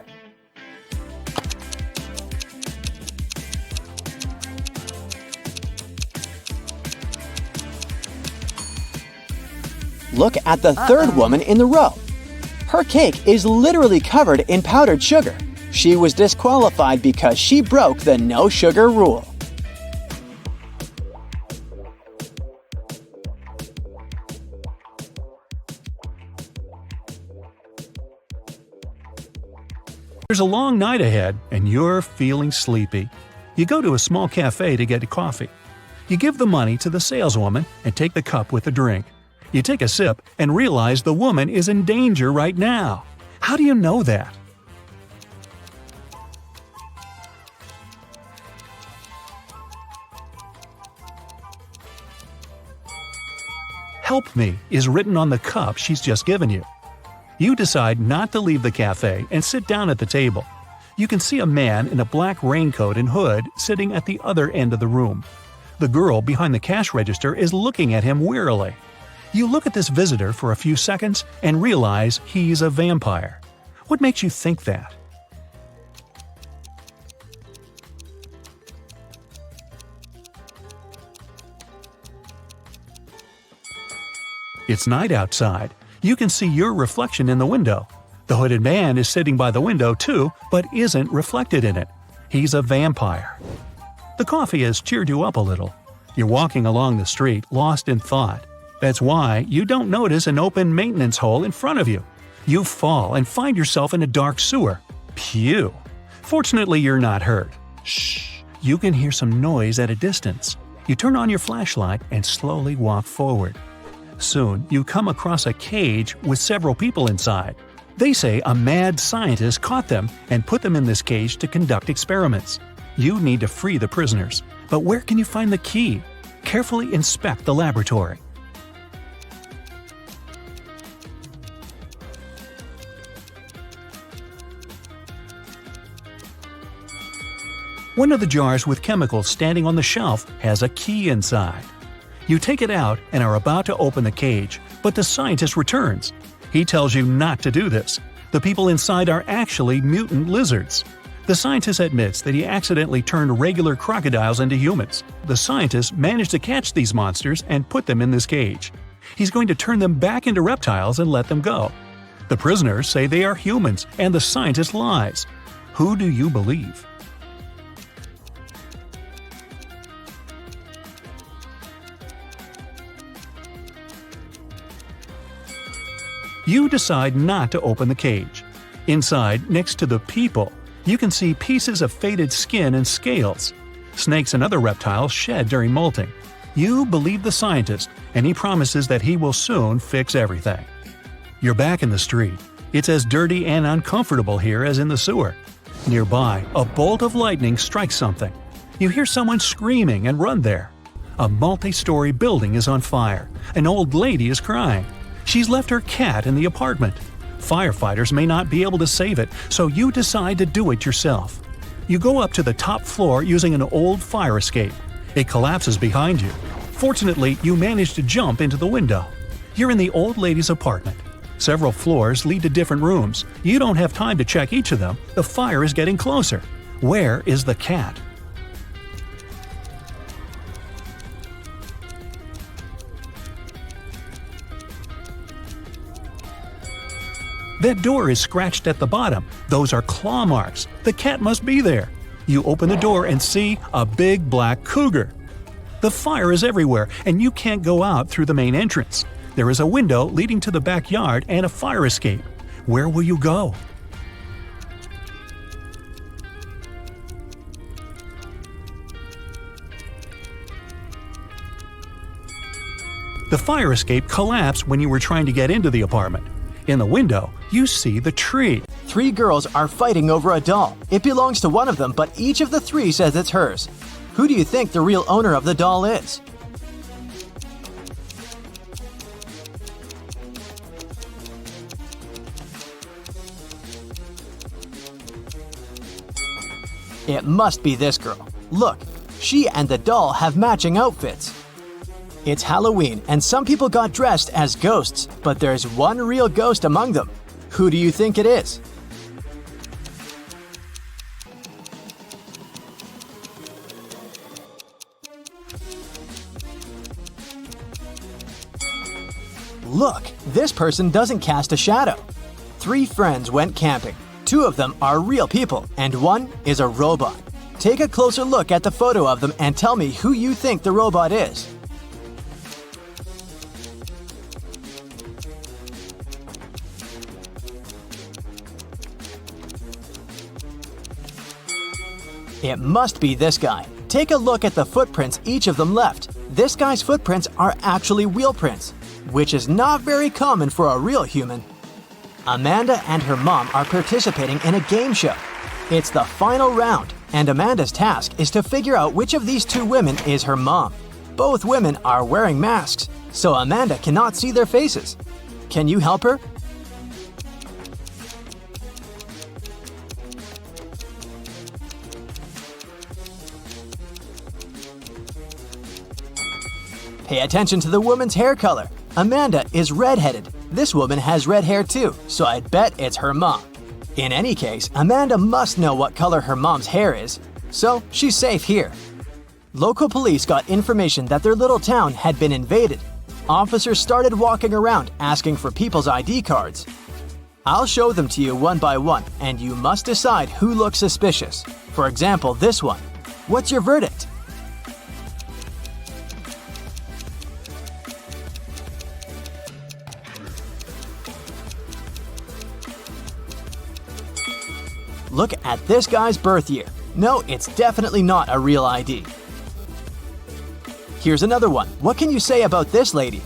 Look at the third woman in the row. Her cake is literally covered in powdered sugar. She was disqualified because she broke the no sugar rule. There's a long night ahead and you're feeling sleepy. You go to a small cafe to get a coffee. You give the money to the saleswoman and take the cup with the drink. You take a sip and realize the woman is in danger right now. How do you know that? "Help me" is written on the cup she's just given you. You decide not to leave the cafe and sit down at the table. You can see a man in a black raincoat and hood sitting at the other end of the room. The girl behind the cash register is looking at him wearily. You look at this visitor for a few seconds and realize he's a vampire. What makes you think that? It's night outside. You can see your reflection in the window. The hooded man is sitting by the window too, but isn't reflected in it. He's a vampire. The coffee has cheered you up a little. You're walking along the street, lost in thought. That's why you don't notice an open maintenance hole in front of you. You fall and find yourself in a dark sewer. Phew! Fortunately, you're not hurt. Shh! You can hear some noise at a distance. You turn on your flashlight and slowly walk forward. Soon, you come across a cage with several people inside. They say a mad scientist caught them and put them in this cage to conduct experiments. You need to free the prisoners. But where can you find the key? Carefully inspect the laboratory. One of the jars with chemicals standing on the shelf has a key inside. You take it out and are about to open the cage, but the scientist returns. He tells you not to do this. The people inside are actually mutant lizards. The scientist admits that he accidentally turned regular crocodiles into humans. The scientist managed to catch these monsters and put them in this cage. He's going to turn them back into reptiles and let them go. The prisoners say they are humans, and the scientist lies. Who do you believe? You decide not to open the cage. Inside, next to the people, you can see pieces of faded skin and scales. Snakes and other reptiles shed during molting. You believe the scientist, and he promises that he will soon fix everything. You're back in the street. It's as dirty and uncomfortable here as in the sewer. Nearby, a bolt of lightning strikes something. You hear someone screaming and run there. A multi-story building is on fire. An old lady is crying. She's left her cat in the apartment. Firefighters may not be able to save it, so you decide to do it yourself. You go up to the top floor using an old fire escape. It collapses behind you. Fortunately, you manage to jump into the window. You're in the old lady's apartment. Several floors lead to different rooms. You don't have time to check each of them. The fire is getting closer. Where is the cat? That door is scratched at the bottom. Those are claw marks. The cat must be there. You open the door and see a big black cougar. The fire is everywhere, and you can't go out through the main entrance. There is a window leading to the backyard and a fire escape. Where will you go? The fire escape collapsed when you were trying to get into the apartment. In the window, you see the tree. 3 girls are fighting over a doll. It belongs to one of them, but each of the 3 says it's hers. Who do you think the real owner of the doll is? It must be this girl. Look, she and the doll have matching outfits. It's Halloween, and some people got dressed as ghosts, but there's one real ghost among them. Who do you think it is? Look, this person doesn't cast a shadow. 3 friends went camping. 2 of them are real people, and 1 is a robot. Take a closer look at the photo of them and tell me who you think the robot is. It must be this guy. Take a look at the footprints each of them left. This guy's footprints are actually wheel prints, which is not very common for a real human. Amanda and her mom are participating in a game show. It's the final round, and Amanda's task is to figure out which of these 2 women is her mom. Both women are wearing masks, so Amanda cannot see their faces. Can you help her? Pay attention to the woman's hair color. Amanda is redheaded. This woman has red hair too, so I'd bet it's her mom. In any case, Amanda must know what color her mom's hair is, so she's safe here. Local police got information that their little town had been invaded. Officers started walking around asking for people's ID cards. I'll show them to you one by one, and you must decide who looks suspicious. For example, this one. What's your verdict? Look at this guy's birth year. No, it's definitely not a real ID. Here's another one. What can you say about this lady?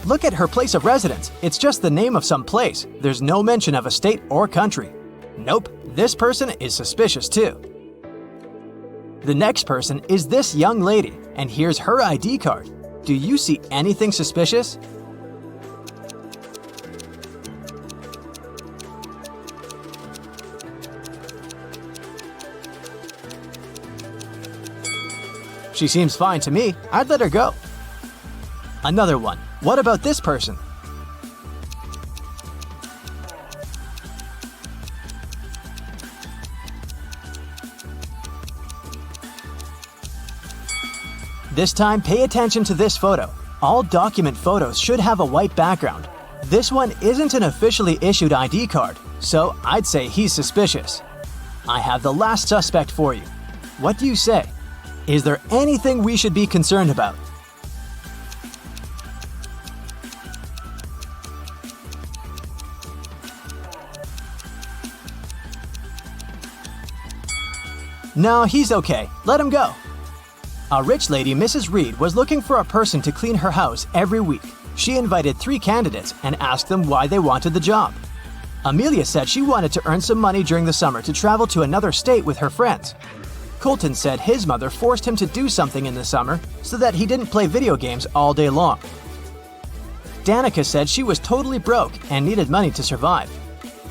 Look at her place of residence. It's just the name of some place. There's no mention of a state or country. Nope, this person is suspicious too. The next person is this young lady, and here's her ID card. Do you see anything suspicious? She seems fine to me. I'd let her go. Another one. What about this person? This time, pay attention to this photo. All document photos should have a white background. This one isn't an officially issued ID card, so I'd say he's suspicious. I have the last suspect for you. What do you say? Is there anything we should be concerned about? No, he's okay. Let him go. A rich lady, Mrs. Reed, was looking for a person to clean her house every week. She invited 3 candidates and asked them why they wanted the job. Amelia said she wanted to earn some money during the summer to travel to another state with her friends. Colton said his mother forced him to do something in the summer so that he didn't play video games all day long. Danica said she was totally broke and needed money to survive.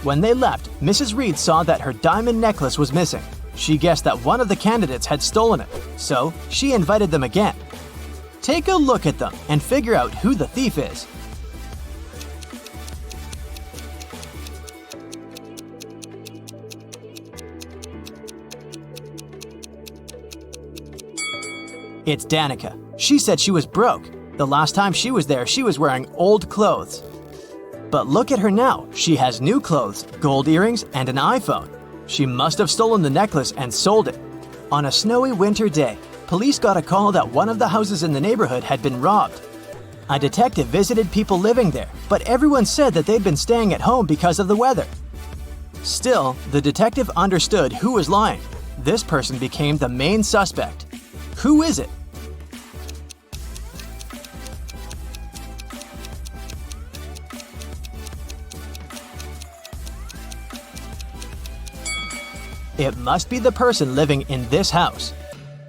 When they left, Mrs. Reed saw that her diamond necklace was missing. She guessed that one of the candidates had stolen it, so she invited them again. Take a look at them and figure out who the thief is. It's Danica. She said she was broke. The last time she was there, she was wearing old clothes. But look at her now. She has new clothes, gold earrings, and an iPhone. She must have stolen the necklace and sold it. On a snowy winter day, police got a call that one of the houses in the neighborhood had been robbed. A detective visited people living there, but everyone said that they'd been staying at home because of the weather. Still, the detective understood who was lying. This person became the main suspect. Who is it? It must be the person living in this house.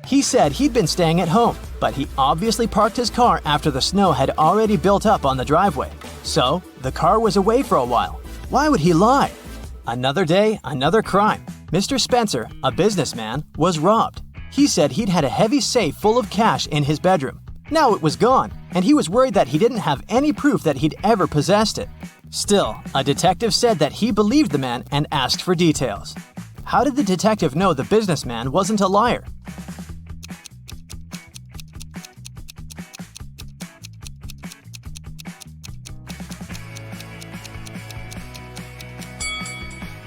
He said he'd been staying at home, but he obviously parked his car after the snow had already built up on the driveway. So, the car was away for a while. Why would he lie? Another day, another crime. Mr. Spencer, a businessman, was robbed. He said he'd had a heavy safe full of cash in his bedroom. Now it was gone, and he was worried that he didn't have any proof that he'd ever possessed it. Still, a detective said that he believed the man and asked for details. How did the detective know the businessman wasn't a liar?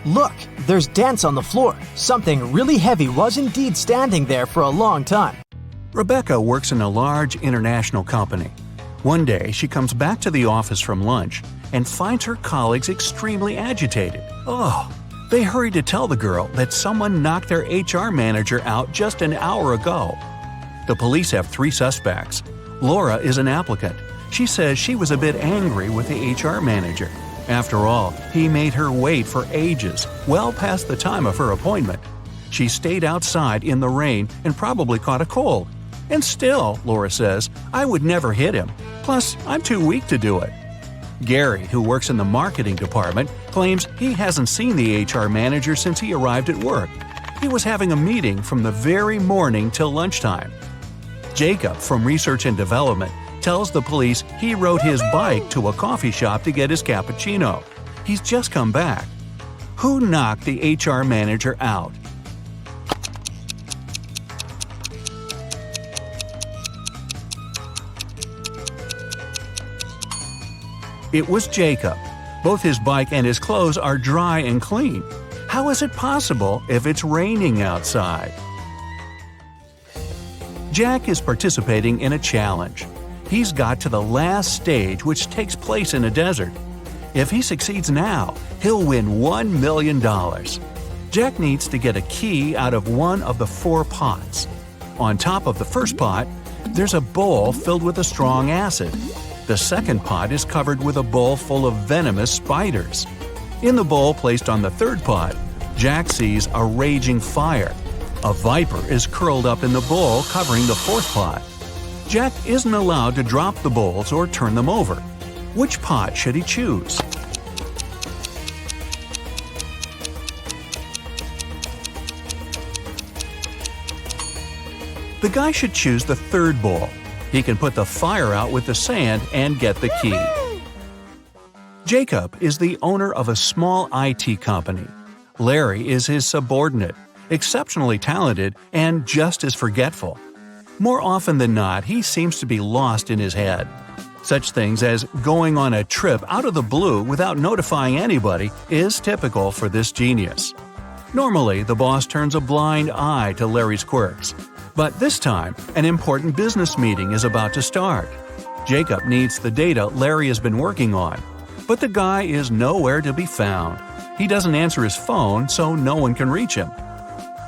Look, there's dents on the floor. Something really heavy was indeed standing there for a long time. Rebecca works in a large international company. One day, she comes back to the office from lunch and finds her colleagues extremely agitated. They hurry to tell the girl that someone knocked their HR manager out just an hour ago. The police have 3 suspects. Laura is an applicant. She says she was a bit angry with the HR manager. After all, he made her wait for ages, well past the time of her appointment. She stayed outside in the rain and probably caught a cold. And still, Laura says, I would never hit him. Plus, I'm too weak to do it. Gary, who works in the marketing department, claims he hasn't seen the HR manager since he arrived at work. He was having a meeting from the very morning till lunchtime. Jacob, from Research and Development, tells the police he rode his bike to a coffee shop to get his cappuccino. He's just come back. Who knocked the HR manager out? It was Jacob. Both his bike and his clothes are dry and clean. How is it possible if it's raining outside? Jack is participating in a challenge. He's got to the last stage, which takes place in a desert. If he succeeds now, he'll win $1 million. Jack needs to get a key out of one of the 4 pots. On top of the first pot, there's a bowl filled with a strong acid. The second pot is covered with a bowl full of venomous spiders. In the bowl placed on the third pot, Jack sees a raging fire. A viper is curled up in the bowl covering the fourth pot. Jack isn't allowed to drop the bowls or turn them over. Which pot should he choose? The guy should choose the third bowl. He can put the fire out with the sand and get the key. Jacob is the owner of a small IT company. Larry is his subordinate, exceptionally talented and just as forgetful. More often than not, he seems to be lost in his head. Such things as going on a trip out of the blue without notifying anybody is typical for this genius. Normally, the boss turns a blind eye to Larry's quirks. But this time, an important business meeting is about to start. Jacob needs the data Larry has been working on, but the guy is nowhere to be found. He doesn't answer his phone, so no one can reach him.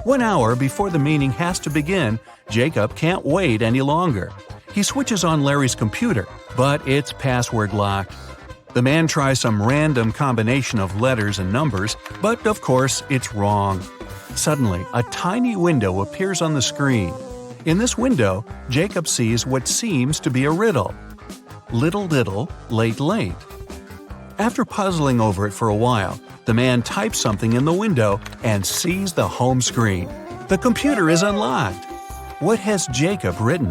1 hour before the meeting has to begin, Jacob can't wait any longer. He switches on Larry's computer, but it's password locked. The man tries some random combination of letters and numbers, but of course it's wrong. Suddenly, a tiny window appears on the screen. In this window, Jacob sees what seems to be a riddle. Little diddle, late late. After puzzling over it for a while, the man types something in the window and sees the home screen. The computer is unlocked. What has Jacob written?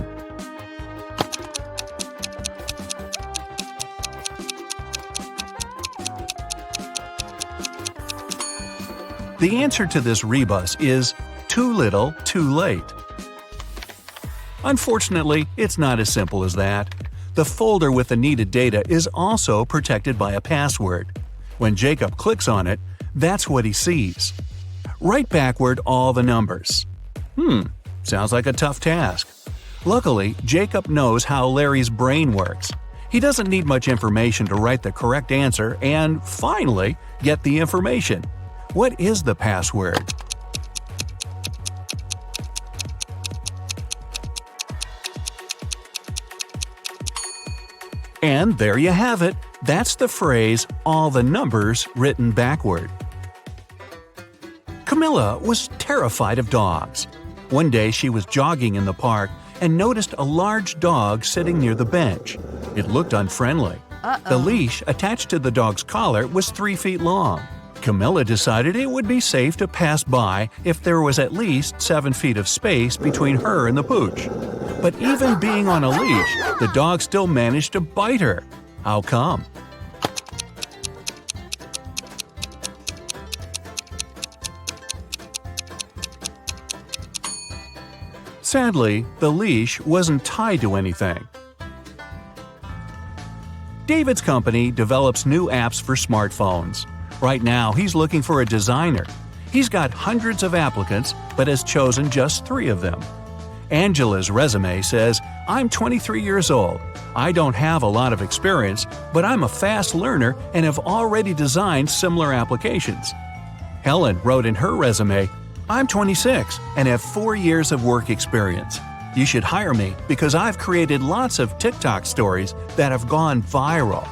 The answer to this rebus is too little, too late. Unfortunately, it's not as simple as that. The folder with the needed data is also protected by a password. When Jacob clicks on it, that's what he sees. Write backward all the numbers. Sounds like a tough task. Luckily, Jacob knows how Larry's brain works. He doesn't need much information to write the correct answer and, finally, get the information. What is the password? And there you have it. That's the phrase, all the numbers written backward. Camilla was terrified of dogs. One day she was jogging in the park and noticed a large dog sitting near the bench. It looked unfriendly. The leash attached to the dog's collar was 3 feet long. Camilla decided it would be safe to pass by if there was at least 7 feet of space between her and the pooch. But even being on a leash, the dog still managed to bite her. How come? Sadly, the leash wasn't tied to anything. David's company develops new apps for smartphones. Right now, he's looking for a designer. He's got hundreds of applicants, but has chosen just 3 of them. Angela's resume says, "I'm 23 years old. I don't have a lot of experience, but I'm a fast learner and have already designed similar applications." Helen wrote in her resume, "I'm 26 and have 4 years of work experience. You should hire me because I've created lots of TikTok stories that have gone viral."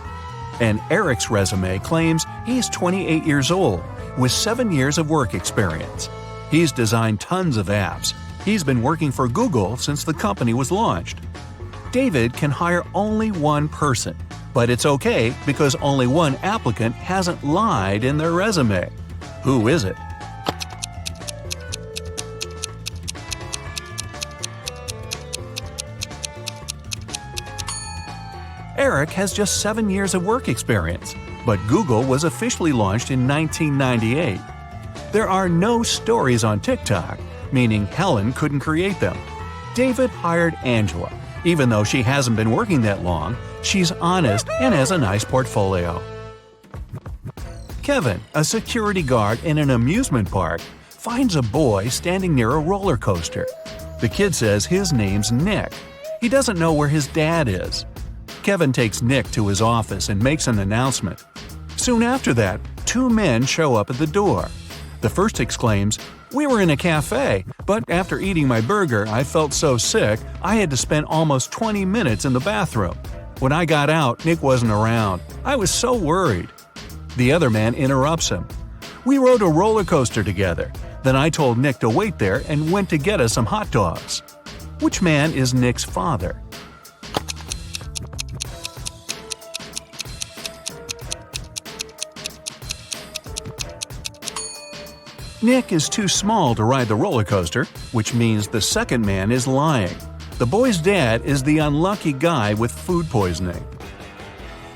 And Eric's resume claims he's 28 years old with 7 years of work experience. He's designed tons of apps. He's been working for Google since the company was launched. David can hire only one person, but it's okay because only one applicant hasn't lied in their resume. Who is it? Eric has just 7 years of work experience, but Google was officially launched in 1998. There are no stories on TikTok, meaning Helen couldn't create them. David hired Angela. Even though she hasn't been working that long, she's honest and has a nice portfolio. Kevin, a security guard in an amusement park, finds a boy standing near a roller coaster. The kid says his name's Nick. He doesn't know where his dad is. Kevin takes Nick to his office and makes an announcement. Soon after that, 2 men show up at the door. The first exclaims, "We were in a cafe, but after eating my burger, I felt so sick I had to spend almost 20 minutes in the bathroom. When I got out, Nick wasn't around. I was so worried." The other man interrupts him. "We rode a roller coaster together. Then I told Nick to wait there and went to get us some hot dogs." Which man is Nick's father? Nick is too small to ride the roller coaster, which means the second man is lying. The boy's dad is the unlucky guy with food poisoning.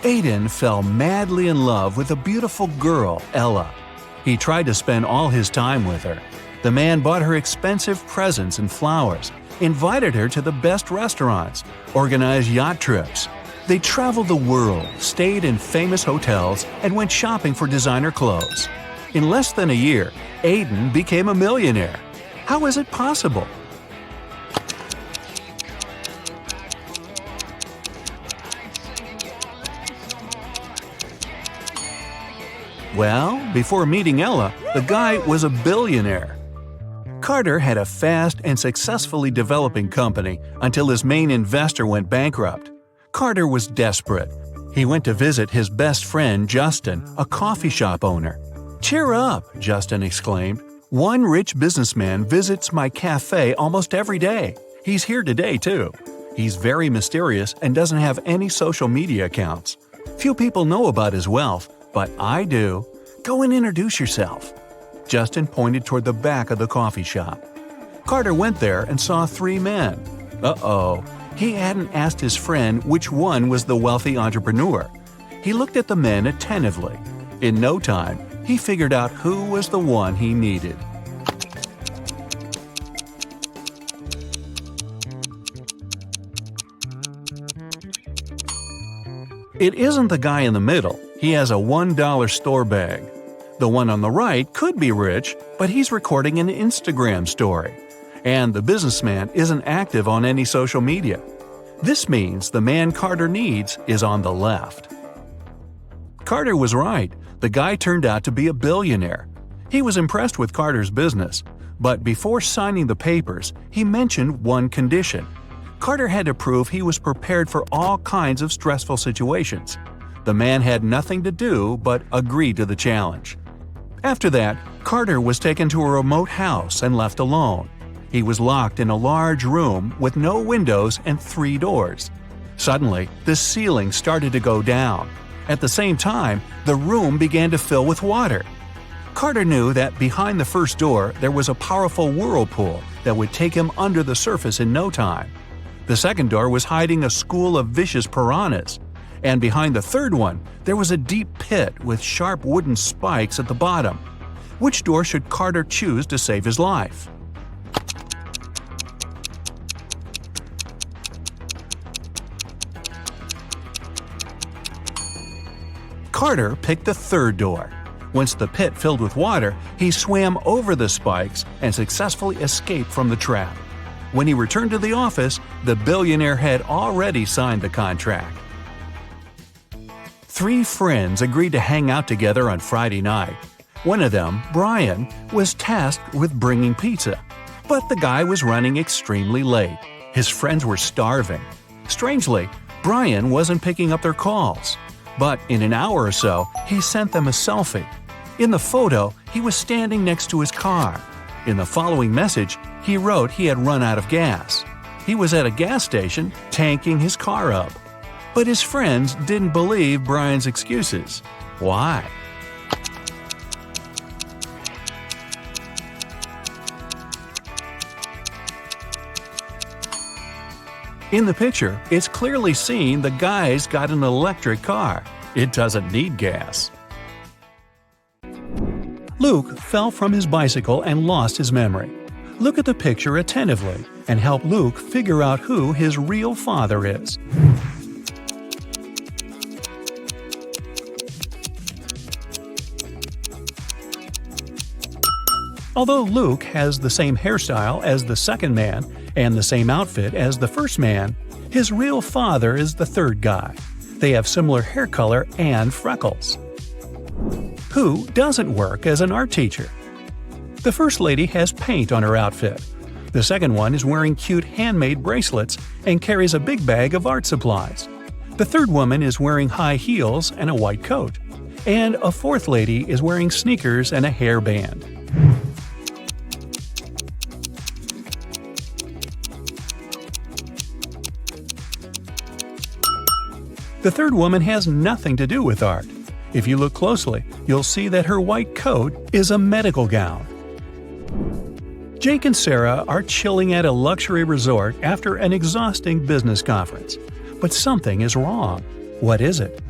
Aiden fell madly in love with a beautiful girl, Ella. He tried to spend all his time with her. The man bought her expensive presents and flowers, invited her to the best restaurants, organized yacht trips. They traveled the world, stayed in famous hotels, and went shopping for designer clothes. In less than a year, Aiden became a millionaire. How is it possible? Well, before meeting Ella, the guy was a billionaire. Carter had a fast and successfully developing company until his main investor went bankrupt. Carter was desperate. He went to visit his best friend Justin, a coffee shop owner. "Cheer up," Justin exclaimed. "One rich businessman visits my cafe almost every day. He's here today, too. He's very mysterious and doesn't have any social media accounts. Few people know about his wealth, but I do. Go and introduce yourself." Justin pointed toward the back of the coffee shop. Carter went there and saw 3 men. Uh-oh. He hadn't asked his friend which one was the wealthy entrepreneur. He looked at the men attentively. In no time, he figured out who was the one he needed. It isn't the guy in the middle. He has a $1 store bag. The one on the right could be rich, but he's recording an Instagram story. And the businessman isn't active on any social media. This means the man Carter needs is on the left. Carter was right. The guy turned out to be a billionaire. He was impressed with Carter's business, but before signing the papers, he mentioned one condition. Carter had to prove he was prepared for all kinds of stressful situations. The man had nothing to do but agree to the challenge. After that, Carter was taken to a remote house and left alone. He was locked in a large room with no windows and 3 doors. Suddenly, the ceiling started to go down. At the same time, the room began to fill with water. Carter knew that behind the first door there was a powerful whirlpool that would take him under the surface in no time. The second door was hiding a school of vicious piranhas. And behind the third one, there was a deep pit with sharp wooden spikes at the bottom. Which door should Carter choose to save his life? Carter picked the third door. Once the pit filled with water, he swam over the spikes and successfully escaped from the trap. When he returned to the office, the billionaire had already signed the contract. 3 friends agreed to hang out together on Friday night. One of them, Brian, was tasked with bringing pizza. But the guy was running extremely late. His friends were starving. Strangely, Brian wasn't picking up their calls. But in an hour or so, he sent them a selfie. In the photo, he was standing next to his car. In the following message, he wrote he had run out of gas. He was at a gas station, tanking his car up. But his friends didn't believe Brian's excuses. Why? In the picture, it's clearly seen the guy's got an electric car. It doesn't need gas. Luke fell from his bicycle and lost his memory. Look at the picture attentively and help Luke figure out who his real father is. Although Luke has the same hairstyle as the second man and the same outfit as the first man, his real father is the third guy. They have similar hair color and freckles. Who doesn't work as an art teacher? The first lady has paint on her outfit. The second one is wearing cute handmade bracelets and carries a big bag of art supplies. The third woman is wearing high heels and a white coat. And a fourth lady is wearing sneakers and a hairband. The third woman has nothing to do with art. If you look closely, you'll see that her white coat is a medical gown. Jake and Sarah are chilling at a luxury resort after an exhausting business conference. But something is wrong. What is it?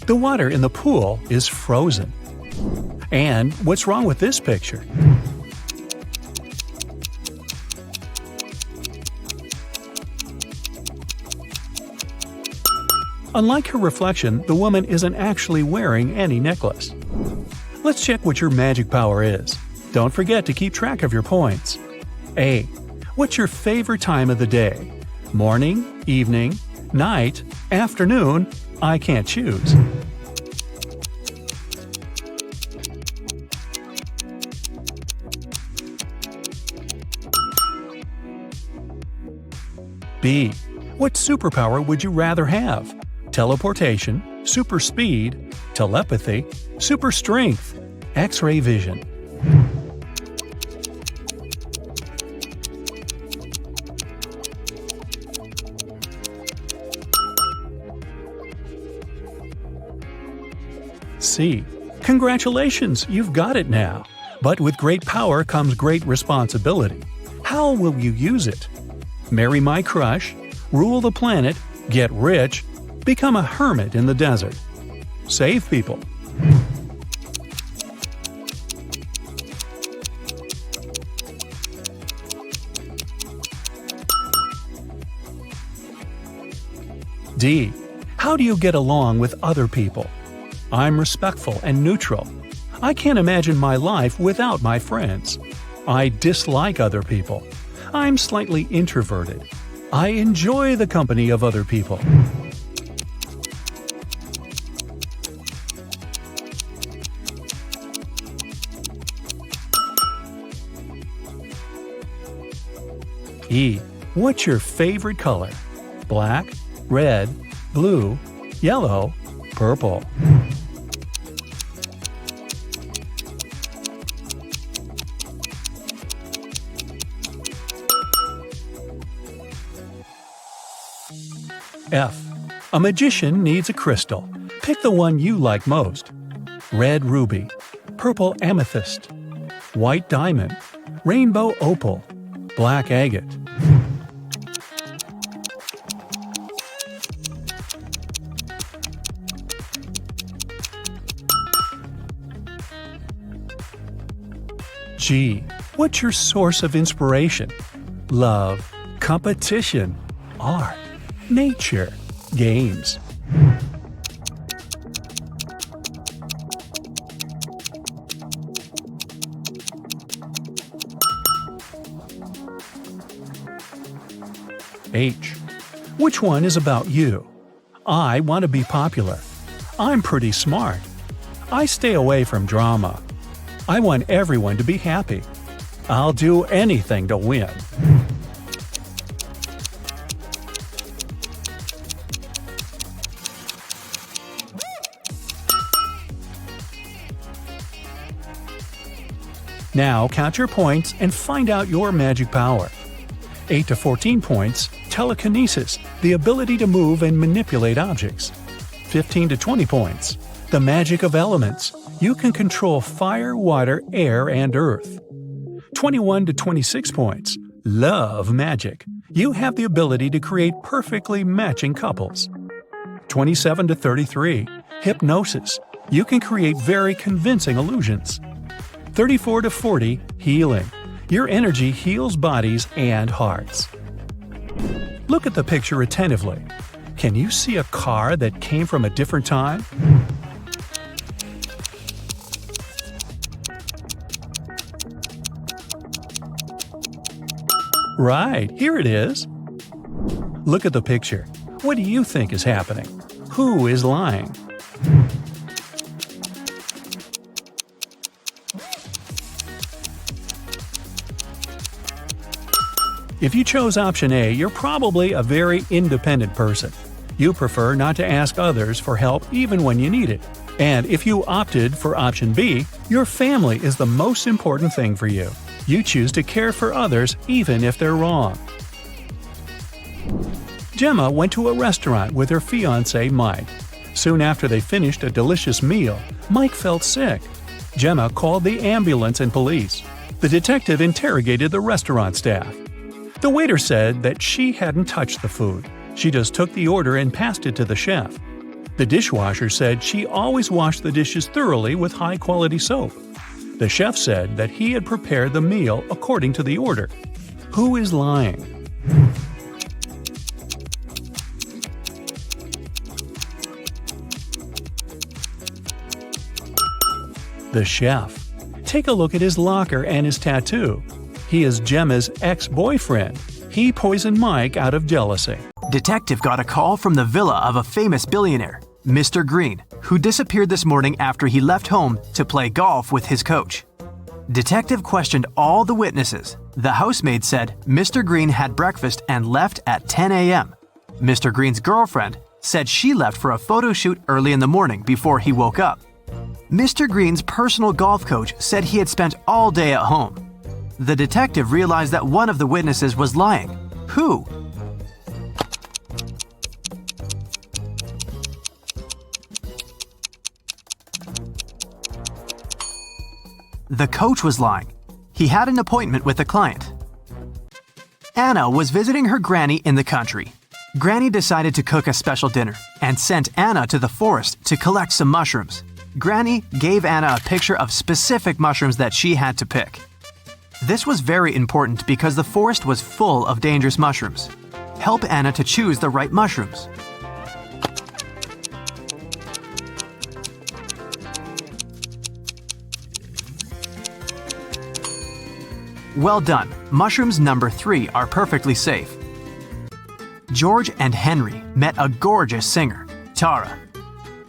The water in the pool is frozen. And what's wrong with this picture? Unlike her reflection, the woman isn't actually wearing any necklace. Let's check what your magic power is. Don't forget to keep track of your points. A. What's your favorite time of the day? Morning, evening, night, afternoon, I can't choose. B. What superpower would you rather have? Teleportation, super speed, telepathy, super strength, X-ray vision. C. Congratulations, you've got it now. But with great power comes great responsibility. How will you use it? Marry my crush, rule the planet, get rich, become a hermit in the desert. Save people. D. How do you get along with other people? I'm respectful and neutral. I can't imagine my life without my friends. I dislike other people. I'm slightly introverted. I enjoy the company of other people. E. What's your favorite color? Black, red, blue, yellow, purple. F. A magician needs a crystal. Pick the one you like most. Red ruby, purple amethyst, white diamond, rainbow opal, black agate. G. What's your source of inspiration? Love, competition, art, nature, games. H. Which one is about you? I want to be popular. I'm pretty smart. I stay away from drama. I want everyone to be happy. I'll do anything to win. Now count your points and find out your magic power. 8 to 14 points, telekinesis, the ability to move and manipulate objects. 15 to 20 points, the magic of elements. You can control fire, water, air, and earth. 21 to 26 points, love magic. You have the ability to create perfectly matching couples. 27 to 33, hypnosis. You can create very convincing illusions. 34 to 40, healing. Your energy heals bodies and hearts. Look at the picture attentively. Can you see a car that came from a different time? Right, here it is. Look at the picture. What do you think is happening? Who is lying? If you chose option A, you're probably a very independent person. You prefer not to ask others for help even when you need it. And if you opted for option B, your family is the most important thing for you. You choose to care for others even if they're wrong. Gemma went to a restaurant with her fiancé Mike. Soon after they finished a delicious meal, Mike felt sick. Gemma called the ambulance and police. The detective interrogated the restaurant staff. The waiter said that she hadn't touched the food. She just took the order and passed it to the chef. The dishwasher said she always washed the dishes thoroughly with high-quality soap. The chef said that he had prepared the meal according to the order. Who is lying? The chef. Take a look at his locker and his tattoo. He is Gemma's ex-boyfriend. He poisoned Mike out of jealousy. Detective got a call from the villa of a famous billionaire. Mr. Green, who disappeared this morning after he left home to play golf with his coach. Detective questioned all the witnesses. The housemaid said Mr. Green had breakfast and left at 10 a.m. Mr. Green's girlfriend said she left for a photo shoot early in the morning before he woke up. Mr. Green's personal golf coach said he had spent all day at home. The detective realized that one of the witnesses was lying. Who? The coach was lying. He had an appointment with a client. Anna was visiting her granny in the country. Granny decided to cook a special dinner and sent Anna to the forest to collect some mushrooms. Granny gave Anna a picture of specific mushrooms that she had to pick. This was very important because the forest was full of dangerous mushrooms. Help Anna to choose the right mushrooms. Well done. Mushrooms number 3 are perfectly safe. George and Henry met a gorgeous singer, Tara.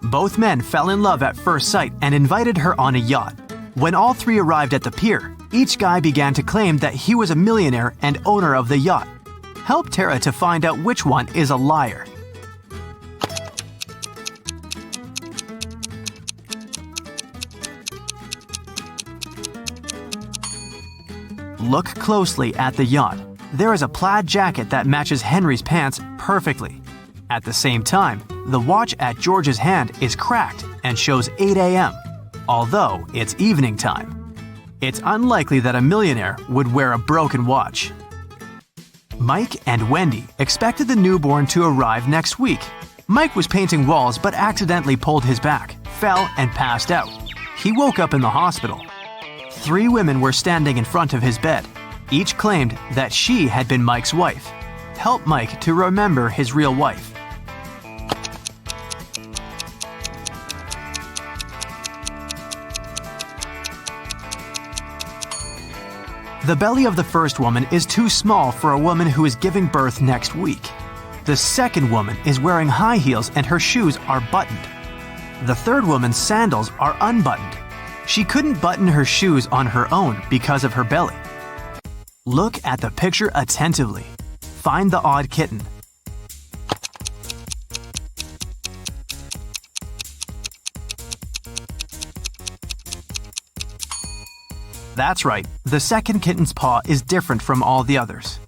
Both men fell in love at first sight and invited her on a yacht. When all three arrived at the pier, each guy began to claim that he was a millionaire and owner of the yacht. Help Tara to find out which one is a liar. Look closely at the yacht. There is a plaid jacket that matches Henry's pants perfectly. At the same time, the watch at George's hand is cracked and shows 8 a.m., although it's evening time. It's unlikely that a millionaire would wear a broken watch. Mike and Wendy expected the newborn to arrive next week. Mike was painting walls but accidentally pulled his back, fell, and passed out. He woke up in the hospital. 3 women were standing in front of his bed. Each claimed that she had been Mike's wife. Help Mike to remember his real wife. The belly of the first woman is too small for a woman who is giving birth next week. The second woman is wearing high heels and her shoes are buttoned. The third woman's sandals are unbuttoned. She couldn't button her shoes on her own because of her belly. Look at the picture attentively. Find the odd kitten. That's right, the second kitten's paw is different from all the others.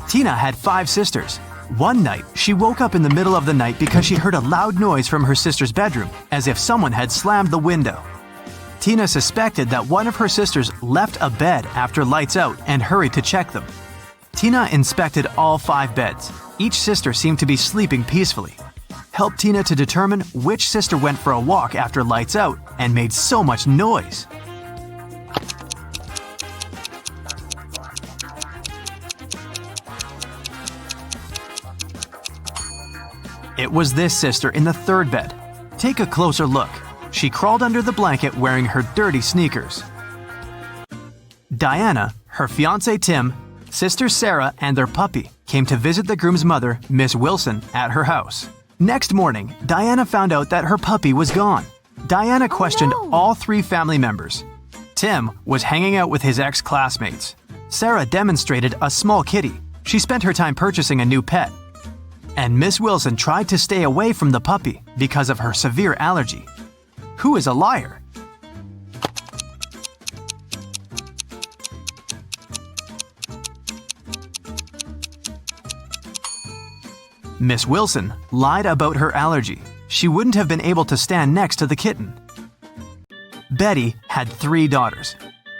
Tina had 5 sisters. One night, she woke up in the middle of the night because she heard a loud noise from her sister's bedroom, as if someone had slammed the window. Tina suspected that one of her sisters left a bed after lights out and hurried to check them. Tina inspected all 5 beds. Each sister seemed to be sleeping peacefully. Help Tina to determine which sister went for a walk after lights out and made so much noise. It was this sister in the third bed. Take a closer look. She crawled under the blanket wearing her dirty sneakers. Diana, her fiancé Tim, sister Sarah, and their puppy came to visit the groom's mother, Miss Wilson, at her house. Next morning, Diana found out that her puppy was gone. Diana questioned all 3 family members. Tim was hanging out with his ex-classmates. Sarah demonstrated a small kitty. She spent her time purchasing a new pet. And Miss Wilson tried to stay away from the puppy because of her severe allergy. Who is a liar? Miss Wilson lied about her allergy. She wouldn't have been able to stand next to the kitten. Betty had 3 daughters.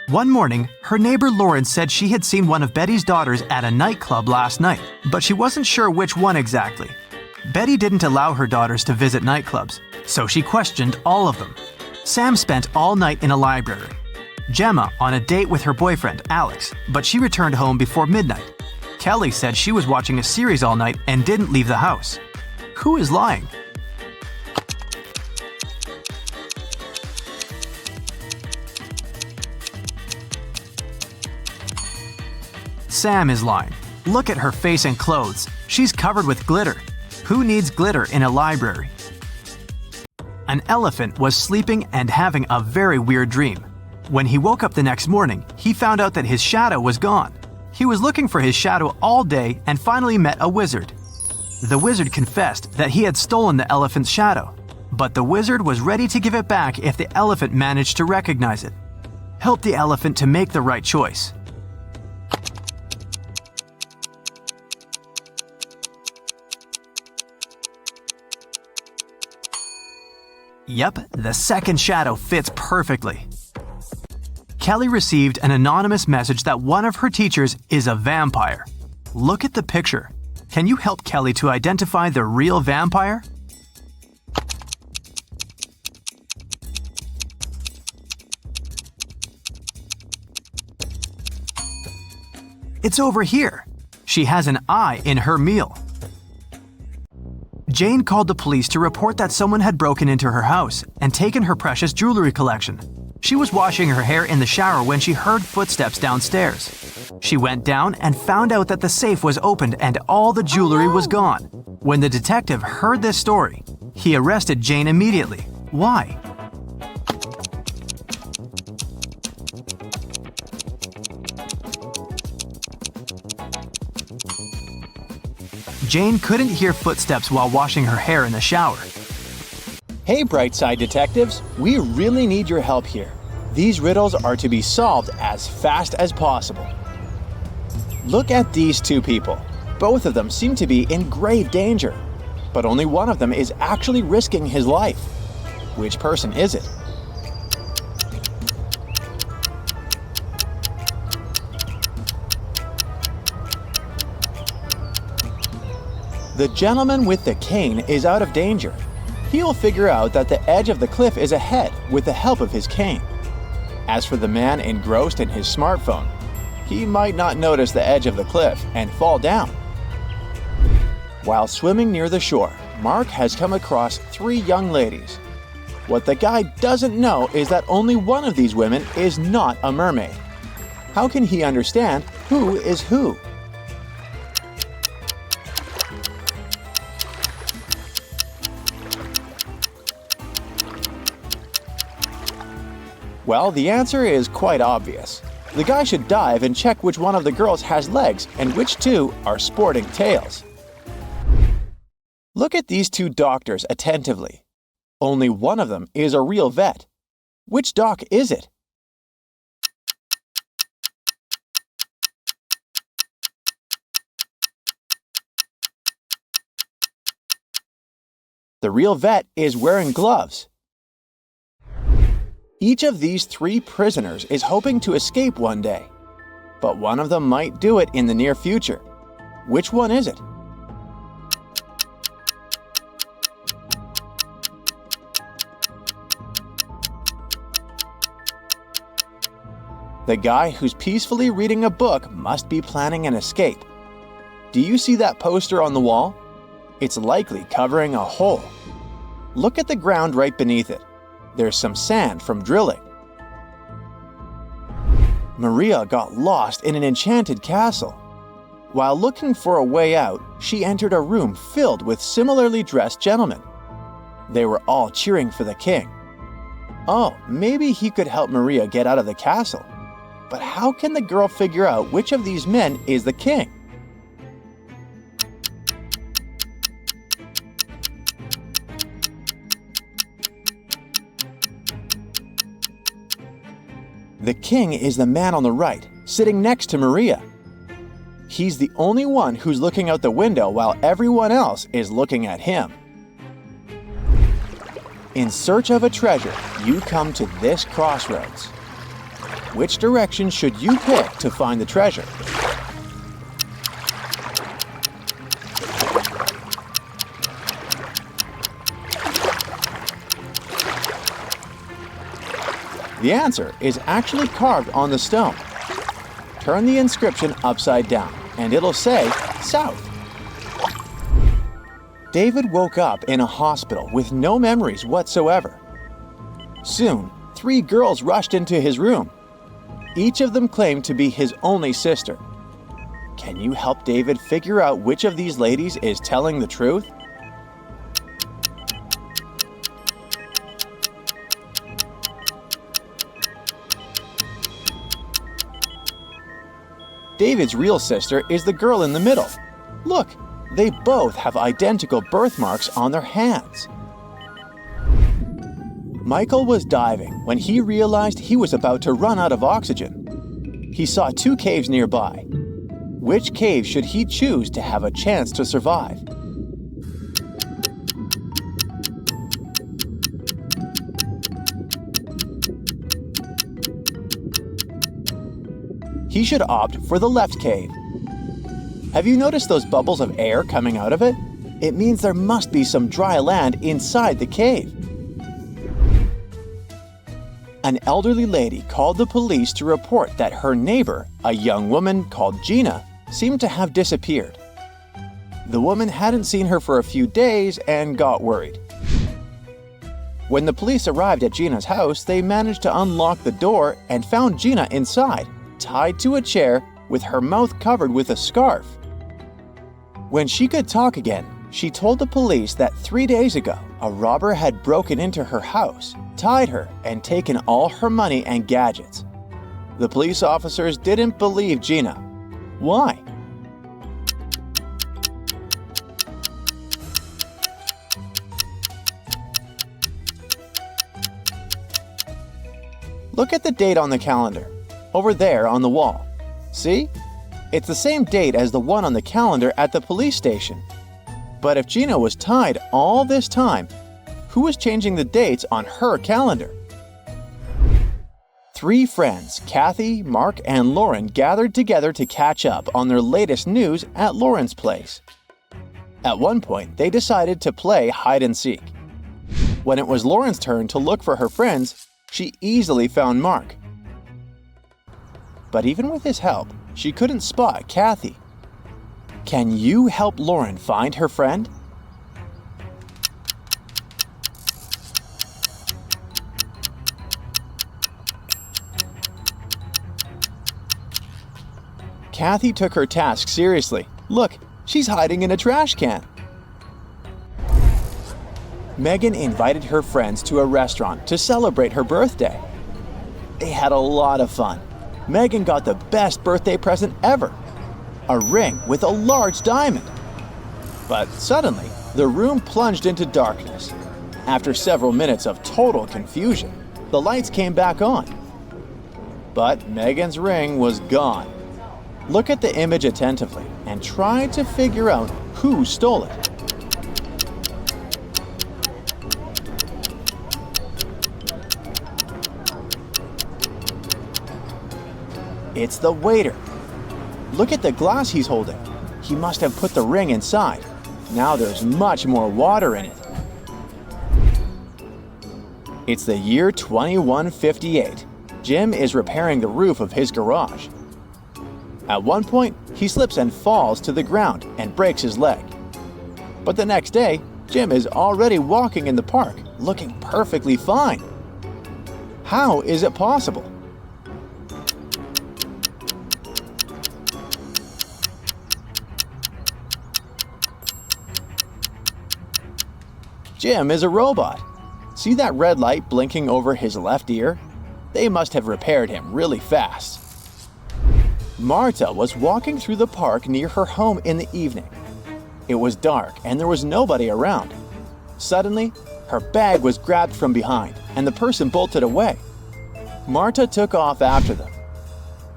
One morning, her neighbor Lauren said she had seen one of Betty's daughters at a nightclub last night, but she wasn't sure which one exactly. Betty didn't allow her daughters to visit nightclubs, so she questioned all of them. Sam spent all night in a library. Gemma on a date with her boyfriend, Alex, but she returned home before midnight. Kelly said she was watching a series all night and didn't leave the house. Who is lying? Sam is lying. Look at her face and clothes. She's covered with glitter. Who needs glitter in a library? An elephant was sleeping and having a very weird dream. When he woke up the next morning, he found out that his shadow was gone. He was looking for his shadow all day and finally met a wizard. The wizard confessed that he had stolen the elephant's shadow, but the wizard was ready to give it back if the elephant managed to recognize it. Help the elephant to make the right choice. Yep, the second shadow fits perfectly. Kelly received an anonymous message that one of her teachers is a vampire. Look at the picture. Can you help Kelly to identify the real vampire? It's over here. She has an eye in her meal. Jane called the police to report that someone had broken into her house and taken her precious jewelry collection. She was washing her hair in the shower when she heard footsteps downstairs. She went down and found out that the safe was opened and all the jewelry was gone. When the detective heard this story, he arrested Jane immediately. Why? Jane couldn't hear footsteps while washing her hair in the shower. Hey, Brightside Detectives, we really need your help here. These riddles are to be solved as fast as possible. Look at these two people. Both of them seem to be in grave danger, but only one of them is actually risking his life. Which person is it? The gentleman with the cane is out of danger. He'll figure out that the edge of the cliff is ahead with the help of his cane. As for the man engrossed in his smartphone, he might not notice the edge of the cliff and fall down. While swimming near the shore, Mark has come across 3 young ladies. What the guy doesn't know is that only one of these women is not a mermaid. How can he understand who is who? Well, the answer is quite obvious. The guy should dive and check which one of the girls has legs and which 2 are sporting tails. Look at these 2 doctors attentively. Only one of them is a real vet. Which doc is it? The real vet is wearing gloves. Each of these 3 prisoners is hoping to escape one day, but one of them might do it in the near future. Which one is it? The guy who's peacefully reading a book must be planning an escape. Do you see that poster on the wall? It's likely covering a hole. Look at the ground right beneath it. There's some sand from drilling. Maria got lost in an enchanted castle. While looking for a way out, she entered a room filled with similarly dressed gentlemen. They were all cheering for the king. Oh, maybe he could help Maria get out of the castle. But how can the girl figure out which of these men is the king? The king is the man on the right, sitting next to Maria. He's the only one who's looking out the window while everyone else is looking at him. In search of a treasure, you come to this crossroads. Which direction should you pick to find the treasure? The answer is actually carved on the stone. Turn the inscription upside down, and it'll say South. David woke up in a hospital with no memories whatsoever. Soon, 3 girls rushed into his room. Each of them claimed to be his only sister. Can you help David figure out which of these ladies is telling the truth? David's real sister is the girl in the middle. Look, they both have identical birthmarks on their hands. Michael was diving when he realized he was about to run out of oxygen. He saw 2 caves nearby. Which cave should he choose to have a chance to survive? He should opt for the left cave. Have you noticed those bubbles of air coming out of it? It means there must be some dry land inside the cave. An elderly lady called the police to report that her neighbor, a young woman called Gina, seemed to have disappeared. The woman hadn't seen her for a few days and got worried. When the police arrived at Gina's house, they managed to unlock the door and found Gina inside, tied to a chair with her mouth covered with a scarf. When she could talk again, she told the police that 3 days ago, a robber had broken into her house, tied her, and taken all her money and gadgets. The police officers didn't believe Gina. Why? Look at the date on the calendar, over there on the wall. See? It's the same date as the one on the calendar at the police station. But if Gina was tied all this time, who was changing the dates on her calendar? 3 friends, Kathy, Mark, and Lauren, gathered together to catch up on their latest news at Lauren's place. At one point, they decided to play hide and seek. When it was Lauren's turn to look for her friends, she easily found Mark. But even with his help, she couldn't spot Kathy. Can you help Lauren find her friend? Kathy took her task seriously. Look, she's hiding in a trash can. Megan invited her friends to a restaurant to celebrate her birthday. They had a lot of fun. Megan got the best birthday present ever, a ring with a large diamond. But suddenly, the room plunged into darkness. After several minutes of total confusion, the lights came back on. But Megan's ring was gone. Look at the image attentively and try to figure out who stole it. It's the waiter. Look at the glass he's holding. He must have put the ring inside. Now there's much more water in it. It's the year 2158. Jim is repairing the roof of his garage. At one point, he slips and falls to the ground and breaks his leg. But the next day, Jim is already walking in the park, looking perfectly fine. How is it possible? Jim is a robot. See that red light blinking over his left ear? They must have repaired him really fast. Marta was walking through the park near her home in the evening. It was dark and there was nobody around. Suddenly, her bag was grabbed from behind and the person bolted away. Marta took off after them.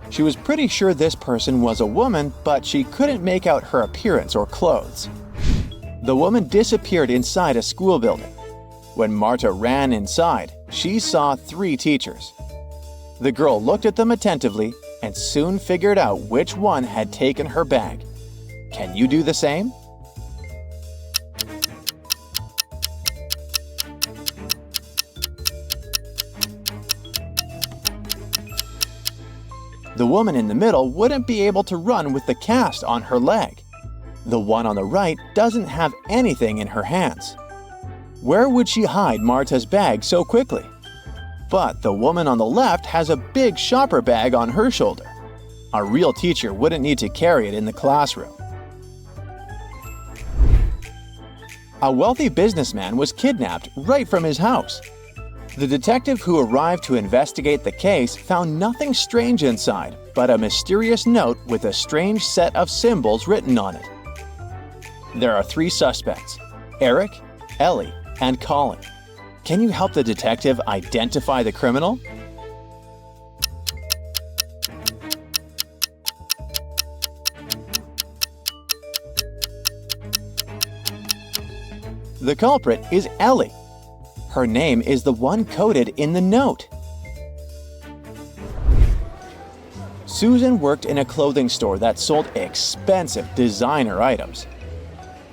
She was pretty sure this person was a woman, but she couldn't make out her appearance or clothes. The woman disappeared inside a school building. When Marta ran inside, she saw 3 teachers. The girl looked at them attentively and soon figured out which one had taken her bag. Can you do the same? The woman in the middle wouldn't be able to run with the cast on her leg. The one on the right doesn't have anything in her hands. Where would she hide Marta's bag so quickly? But the woman on the left has a big shopper bag on her shoulder. A real teacher wouldn't need to carry it in the classroom. A wealthy businessman was kidnapped right from his house. The detective who arrived to investigate the case found nothing strange inside, but a mysterious note with a strange set of symbols written on it. There are 3 suspects: Eric, Ellie, and Colin. Can you help the detective identify the criminal? The culprit is Ellie. Her name is the one coded in the note. Susan worked in a clothing store that sold expensive designer items.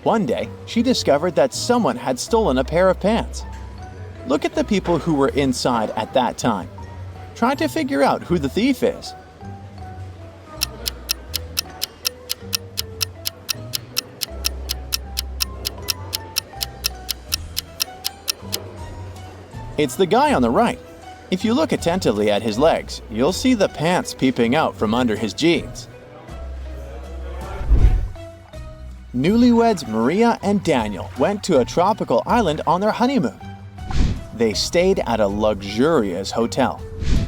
One day, she discovered that someone had stolen a pair of pants. Look at the people who were inside at that time. Try to figure out who the thief is. It's the guy on the right. If you look attentively at his legs, you'll see the pants peeping out from under his jeans. Newlyweds Maria and Daniel went to a tropical island on their honeymoon. They stayed at a luxurious hotel.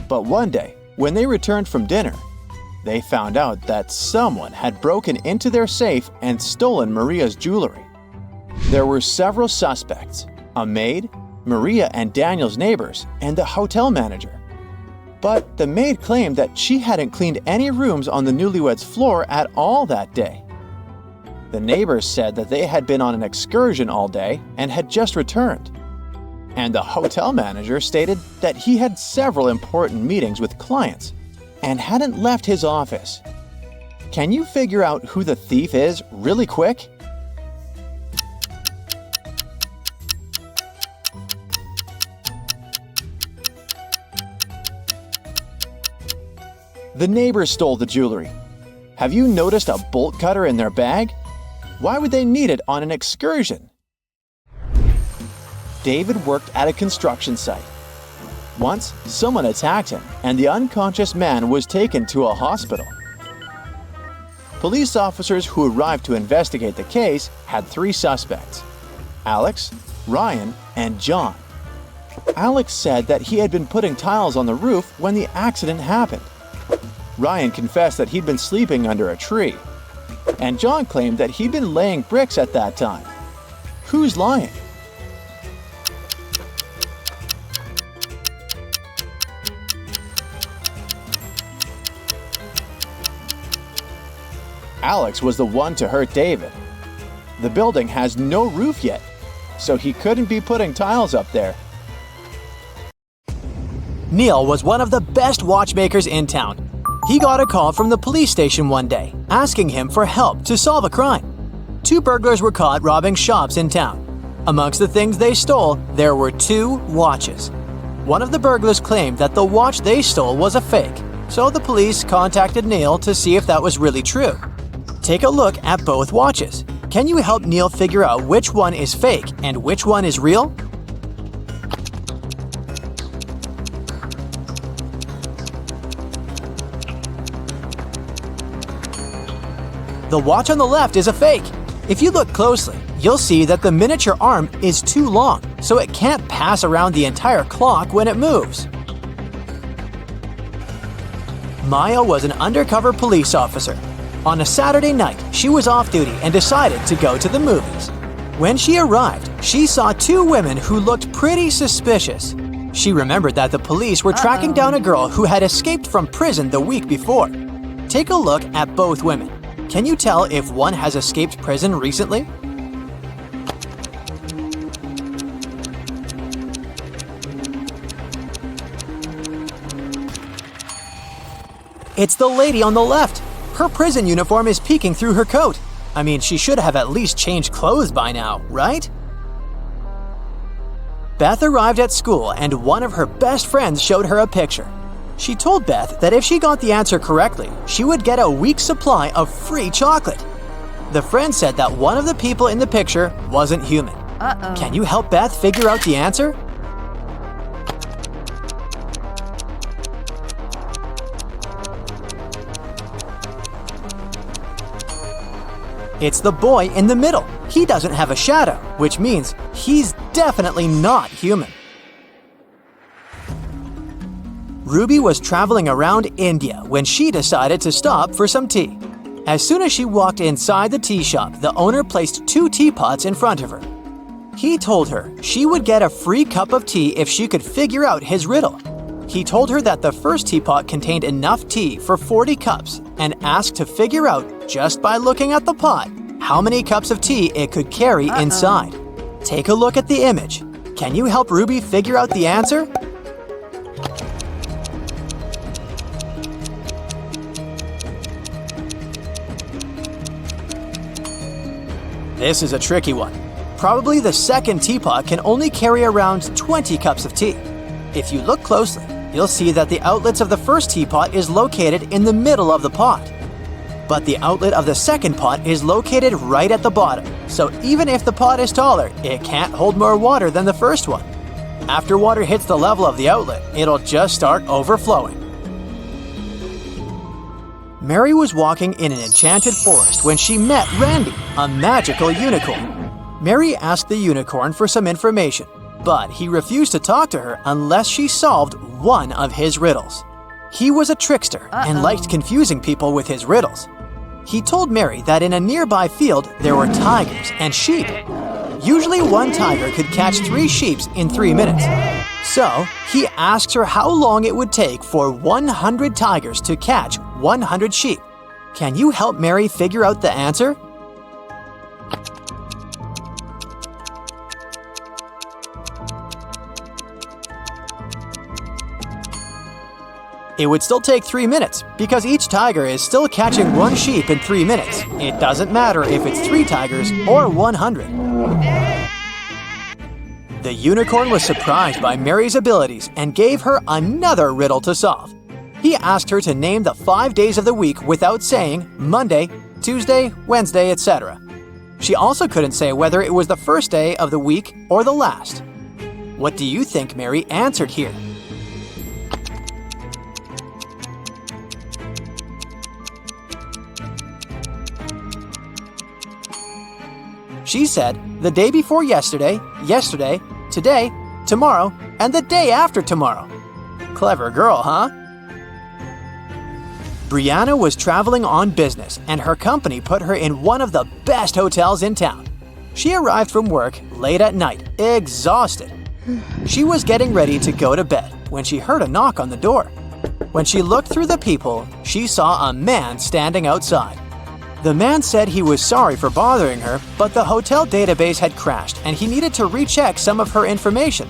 But one day, when they returned from dinner, they found out that someone had broken into their safe and stolen Maria's jewelry. There were several suspects: a maid, Maria and Daniel's neighbors, and the hotel manager. But the maid claimed that she hadn't cleaned any rooms on the newlyweds' floor at all that day. The neighbors said that they had been on an excursion all day and had just returned. And the hotel manager stated that he had several important meetings with clients and hadn't left his office. Can you figure out who the thief is really quick? The neighbors stole the jewelry. Have you noticed a bolt cutter in their bag? Why would they need it on an excursion? David worked at a construction site. Once, someone attacked him, and the unconscious man was taken to a hospital. Police officers who arrived to investigate the case had 3 suspects: Alex, Ryan, and John. Alex said that he had been putting tiles on the roof when the accident happened. Ryan confessed that he'd been sleeping under a tree. And John claimed that he'd been laying bricks at that time. Who's lying? Alex was the one to hurt David. The building has no roof yet, so he couldn't be putting tiles up there. Neil was one of the best watchmakers in town. He got a call from the police station one day, asking him for help to solve a crime. 2 burglars were caught robbing shops in town. Amongst the things they stole, there were 2 watches. One of the burglars claimed that the watch they stole was a fake, so the police contacted Neil to see if that was really true. Take a look at both watches. Can you help Neil figure out which one is fake and which one is real? The watch on the left is a fake. If you look closely, you'll see that the miniature arm is too long, so it can't pass around the entire clock when it moves. Maya was an undercover police officer. On a Saturday night, she was off duty and decided to go to the movies. When she arrived, she saw 2 women who looked pretty suspicious. She remembered that the police were tracking down a girl who had escaped from prison the week before. Take a look at both women. Can you tell if one has escaped prison recently? It's the lady on the left. Her prison uniform is peeking through her coat. I mean, she should have at least changed clothes by now, right? Beth arrived at school and one of her best friends showed her a picture. She told Beth that if she got the answer correctly, she would get a week's supply of free chocolate. The friend said that one of the people in the picture wasn't human. Can you help Beth figure out the answer? It's the boy in the middle. He doesn't have a shadow, which means he's definitely not human. Ruby was traveling around India when she decided to stop for some tea. As soon as she walked inside the tea shop, the owner placed 2 teapots in front of her. He told her she would get a free cup of tea if she could figure out his riddle. He told her that the first teapot contained enough tea for 40 cups and asked to figure out, just by looking at the pot, how many cups of tea it could carry inside. Take a look at the image. Can you help Ruby figure out the answer? This is a tricky one. Probably the second teapot can only carry around 20 cups of tea. If you look closely, you'll see that the outlets of the first teapot is located in the middle of the pot. But the outlet of the second pot is located right at the bottom, so even if the pot is taller, it can't hold more water than the first one. After water hits the level of the outlet, it'll just start overflowing. Mary was walking in an enchanted forest when she met Randy, a magical unicorn. Mary asked the unicorn for some information, but he refused to talk to her unless she solved one of his riddles. He was a trickster and liked confusing people with his riddles. He told Mary that in a nearby field there were tigers and sheep. Usually one tiger could catch 3 sheep in 3 minutes. So he asked her how long it would take for 100 tigers to catch 100 sheep. Can you help Mary figure out the answer? It would still take 3 minutes because each tiger is still catching 1 sheep in 3 minutes. It doesn't matter if it's 3 tigers or 100. The unicorn was surprised by Mary's abilities and gave her another riddle to solve. He asked her to name the 5 days of the week without saying Monday, Tuesday, Wednesday, etc. She also couldn't say whether it was the first day of the week or the last. What do you think Mary answered here? She said the day before yesterday, yesterday, today, tomorrow, and the day after tomorrow. Clever girl, huh? Brianna was traveling on business and her company put her in one of the best hotels in town. She arrived from work late at night, exhausted. She was getting ready to go to bed when she heard a knock on the door. When she looked through the peephole, she saw a man standing outside. The man said he was sorry for bothering her, but the hotel database had crashed and he needed to recheck some of her information.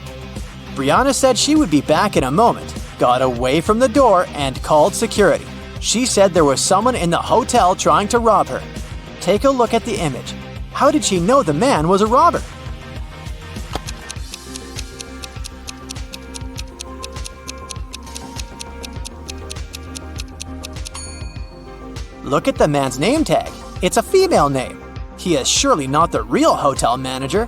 Brianna said she would be back in a moment, got away from the door, and called security. She said there was someone in the hotel trying to rob her. Take a look at the image. How did she know the man was a robber? Look at the man's name tag. It's a female name. He is surely not the real hotel manager.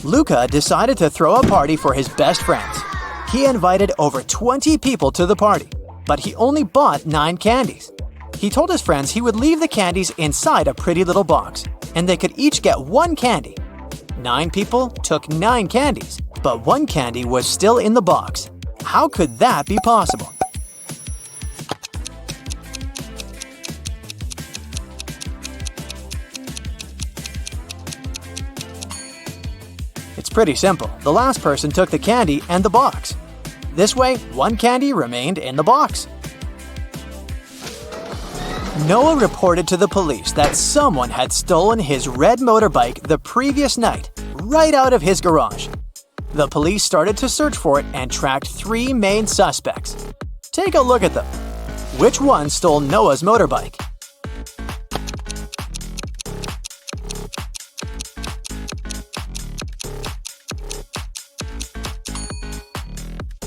Luca decided to throw a party for his best friends. He invited over 20 people to the party, but he only bought 9 candies. He told his friends he would leave the candies inside a pretty little box, and they could each get 1 candy. 9 people took 9 candies, but 1 candy was still in the box. How could that be possible? It's pretty simple. The last person took the candy and the box. This way, 1 candy remained in the box. Noah reported to the police that someone had stolen his red motorbike the previous night, right out of his garage. The police started to search for it and tracked 3 main suspects. Take a look at them. Which one stole Noah's motorbike?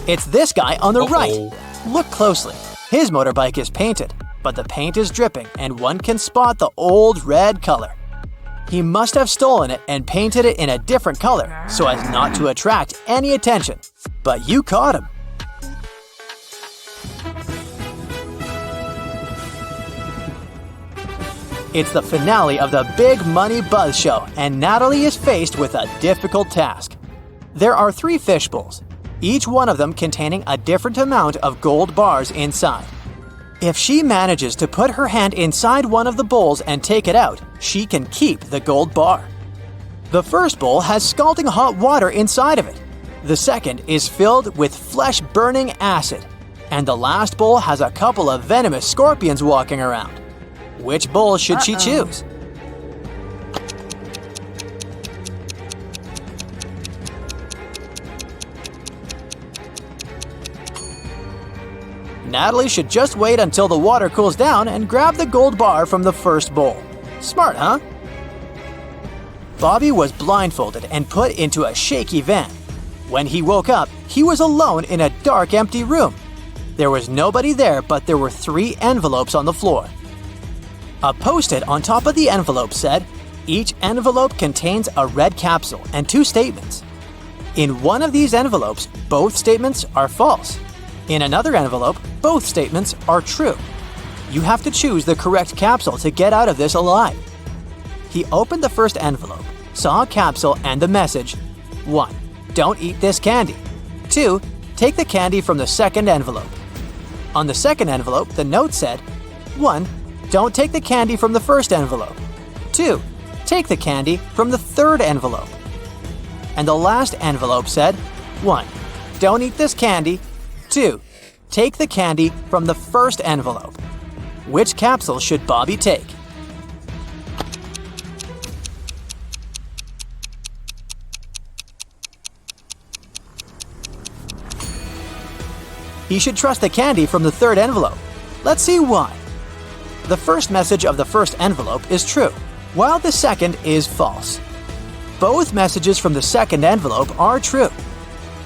It's this guy on the right. Look closely. His motorbike is painted, but the paint is dripping and one can spot the old red color. He must have stolen it and painted it in a different color so as not to attract any attention. But you caught him. It's the finale of the Big Money Buzz Show, and Natalie is faced with a difficult task. There are 3 fish bowls. each one of them containing a different amount of gold bars inside. If she manages to put her hand inside one of the bowls and take it out, she can keep the gold bar. The first bowl has scalding hot water inside of it. The second is filled with flesh-burning acid. And the last bowl has a couple of venomous scorpions walking around. Which bowl should she choose? Natalie should just wait until the water cools down and grab the gold bar from the first bowl. Smart, huh? Bobby was blindfolded and put into a shaky van. When he woke up, he was alone in a dark, empty room. There was nobody there, but there were 3 envelopes on the floor. A post-it on top of the envelope said, "Each envelope contains a red capsule and 2 statements. In one of these envelopes, both statements are false. In another envelope, both statements are true. You have to choose the correct capsule to get out of this alive." He opened the first envelope, saw a capsule and the message, 1. Don't eat this candy. 2. Take the candy from the second envelope. On the second envelope, the note said, 1. Don't take the candy from the first envelope. 2. Take the candy from the third envelope. And the last envelope said, 1. Don't eat this candy. 2. Take the candy from the first envelope. Which capsule should Bobby take? He should trust the candy from the third envelope. Let's see why. The first message of the first envelope is true, while the second is false. Both messages from the second envelope are true.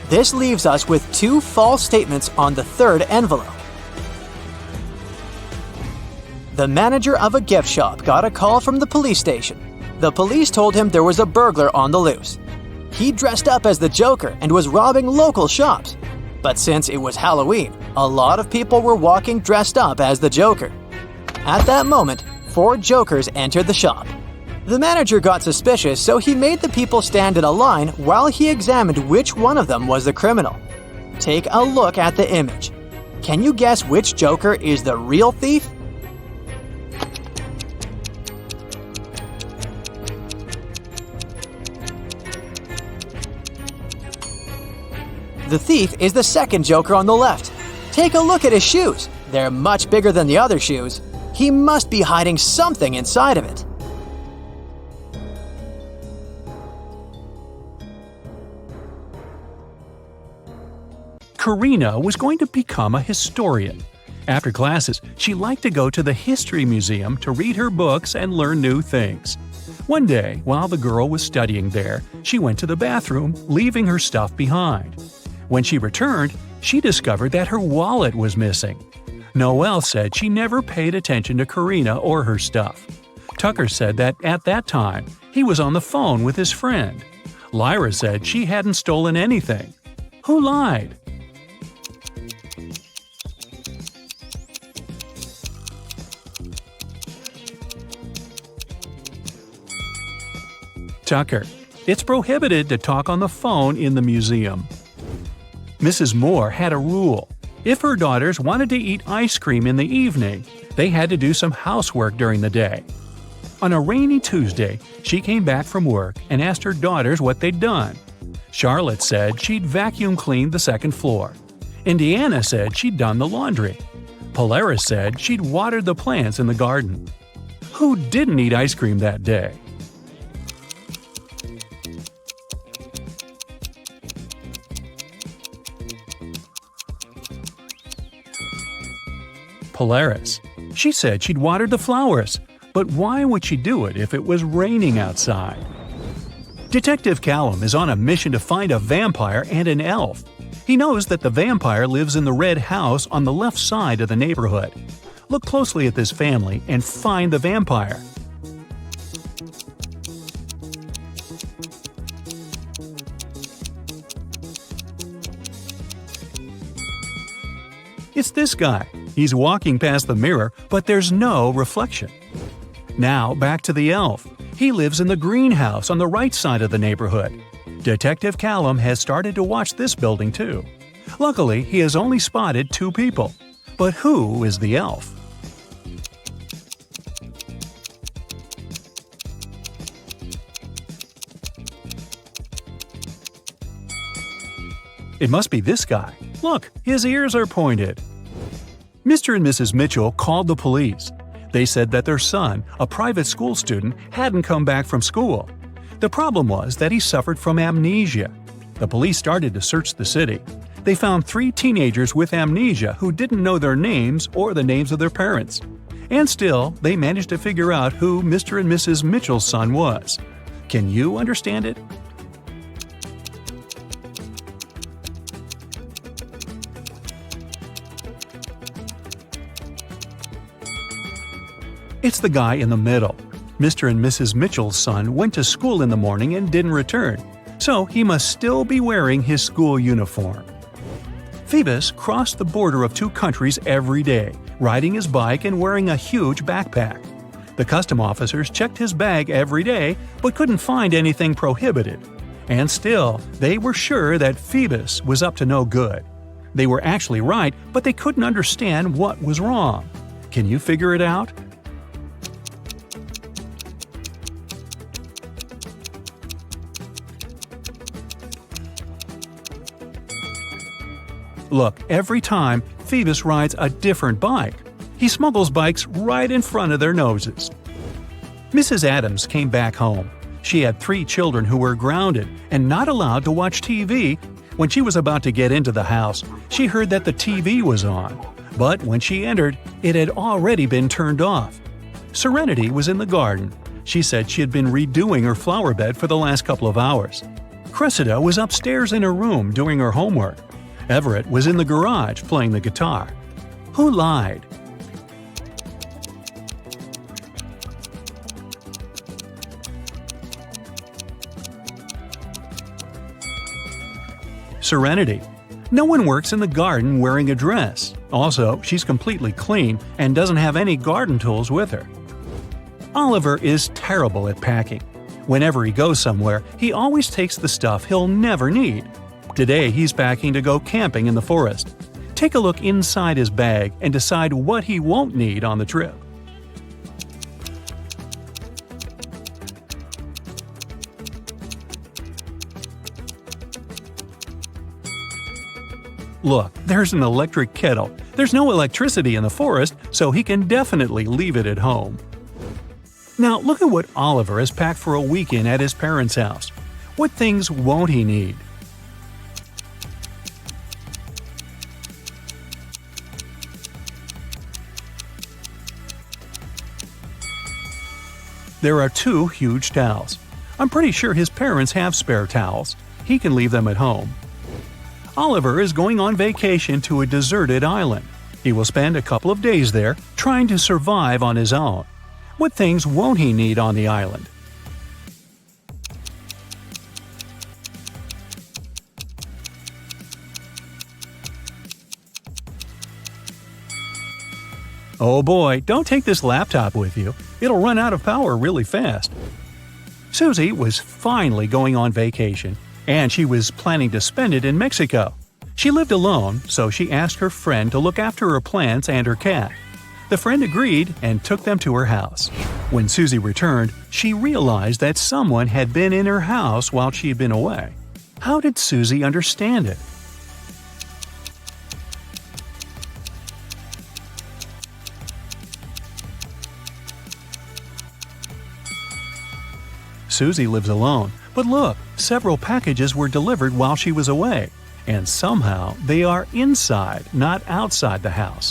This leaves us with 2 false statements on the third envelope. The manager of a gift shop got a call from the police station. The police told him there was a burglar on the loose. He dressed up as the Joker and was robbing local shops. But since it was Halloween, a lot of people were walking dressed up as the Joker. At that moment, 4 Jokers entered the shop. The manager got suspicious, so he made the people stand in a line while he examined which one of them was the criminal. Take a look at the image. Can you guess which Joker is the real thief? The thief is the second Joker on the left. Take a look at his shoes. They're much bigger than the other shoes. He must be hiding something inside of it. Karina was going to become a historian. After classes, she liked to go to the History Museum to read her books and learn new things. One day, while the girl was studying there, she went to the bathroom, leaving her stuff behind. When she returned, she discovered that her wallet was missing. Noelle said she never paid attention to Karina or her stuff. Tucker said that at that time, he was on the phone with his friend. Lyra said she hadn't stolen anything. Who lied? Tucker. It's prohibited to talk on the phone in the museum. Mrs. Moore had a rule. If her daughters wanted to eat ice cream in the evening, they had to do some housework during the day. On a rainy Tuesday, she came back from work and asked her daughters what they'd done. Charlotte said she'd vacuum cleaned the second floor. Indiana said she'd done the laundry. Polaris said she'd watered the plants in the garden. Who didn't eat ice cream that day? Polaris. She said she'd watered the flowers, but why would she do it if it was raining outside? Detective Callum is on a mission to find a vampire and an elf. He knows that the vampire lives in the red house on the left side of the neighborhood. Look closely at this family and find the vampire. It's this guy. He's walking past the mirror, but there's no reflection. Now back to the elf. He lives in the greenhouse on the right side of the neighborhood. Detective Callum has started to watch this building too. Luckily, he has only spotted 2 people. But who is the elf? It must be this guy. Look, his ears are pointed. Mr. and Mrs. Mitchell called the police. They said that their son, a private school student, hadn't come back from school. The problem was that he suffered from amnesia. The police started to search the city. They found 3 teenagers with amnesia who didn't know their names or the names of their parents. And still, they managed to figure out who Mr. and Mrs. Mitchell's son was. Can you understand it? It's the guy in the middle. Mr. and Mrs. Mitchell's son went to school in the morning and didn't return, so he must still be wearing his school uniform. Phoebus crossed the border of 2 countries every day, riding his bike and wearing a huge backpack. The custom officers checked his bag every day but couldn't find anything prohibited. And still, they were sure that Phoebus was up to no good. They were actually right, but they couldn't understand what was wrong. Can you figure it out? Look, every time, Phoebus rides a different bike. He smuggles bikes right in front of their noses. Mrs. Adams came back home. She had 3 children who were grounded and not allowed to watch TV. When she was about to get into the house, she heard that the TV was on. But when she entered, it had already been turned off. Serenity was in the garden. She said she had been redoing her flower bed for the last couple of hours. Cressida was upstairs in her room doing her homework. Everett was in the garage playing the guitar. Who lied? Serenity. No one works in the garden wearing a dress. Also, she's completely clean and doesn't have any garden tools with her. Oliver is terrible at packing. Whenever he goes somewhere, he always takes the stuff he'll never need. Today, he's packing to go camping in the forest. Take a look inside his bag and decide what he won't need on the trip. Look, there's an electric kettle. There's no electricity in the forest, so he can definitely leave it at home. Now, look at what Oliver has packed for a weekend at his parents' house. What things won't he need? There are 2 huge towels. I'm pretty sure his parents have spare towels. He can leave them at home. Oliver is going on vacation to a deserted island. He will spend a couple of days there, trying to survive on his own. What things won't he need on the island? Oh boy, don't take this laptop with you. It'll run out of power really fast. Susie was finally going on vacation, and she was planning to spend it in Mexico. She lived alone, so she asked her friend to look after her plants and her cat. The friend agreed and took them to her house. When Susie returned, she realized that someone had been in her house while she had been away. How did Susie understand it? Susie lives alone, but look, several packages were delivered while she was away, and somehow they are inside, not outside the house.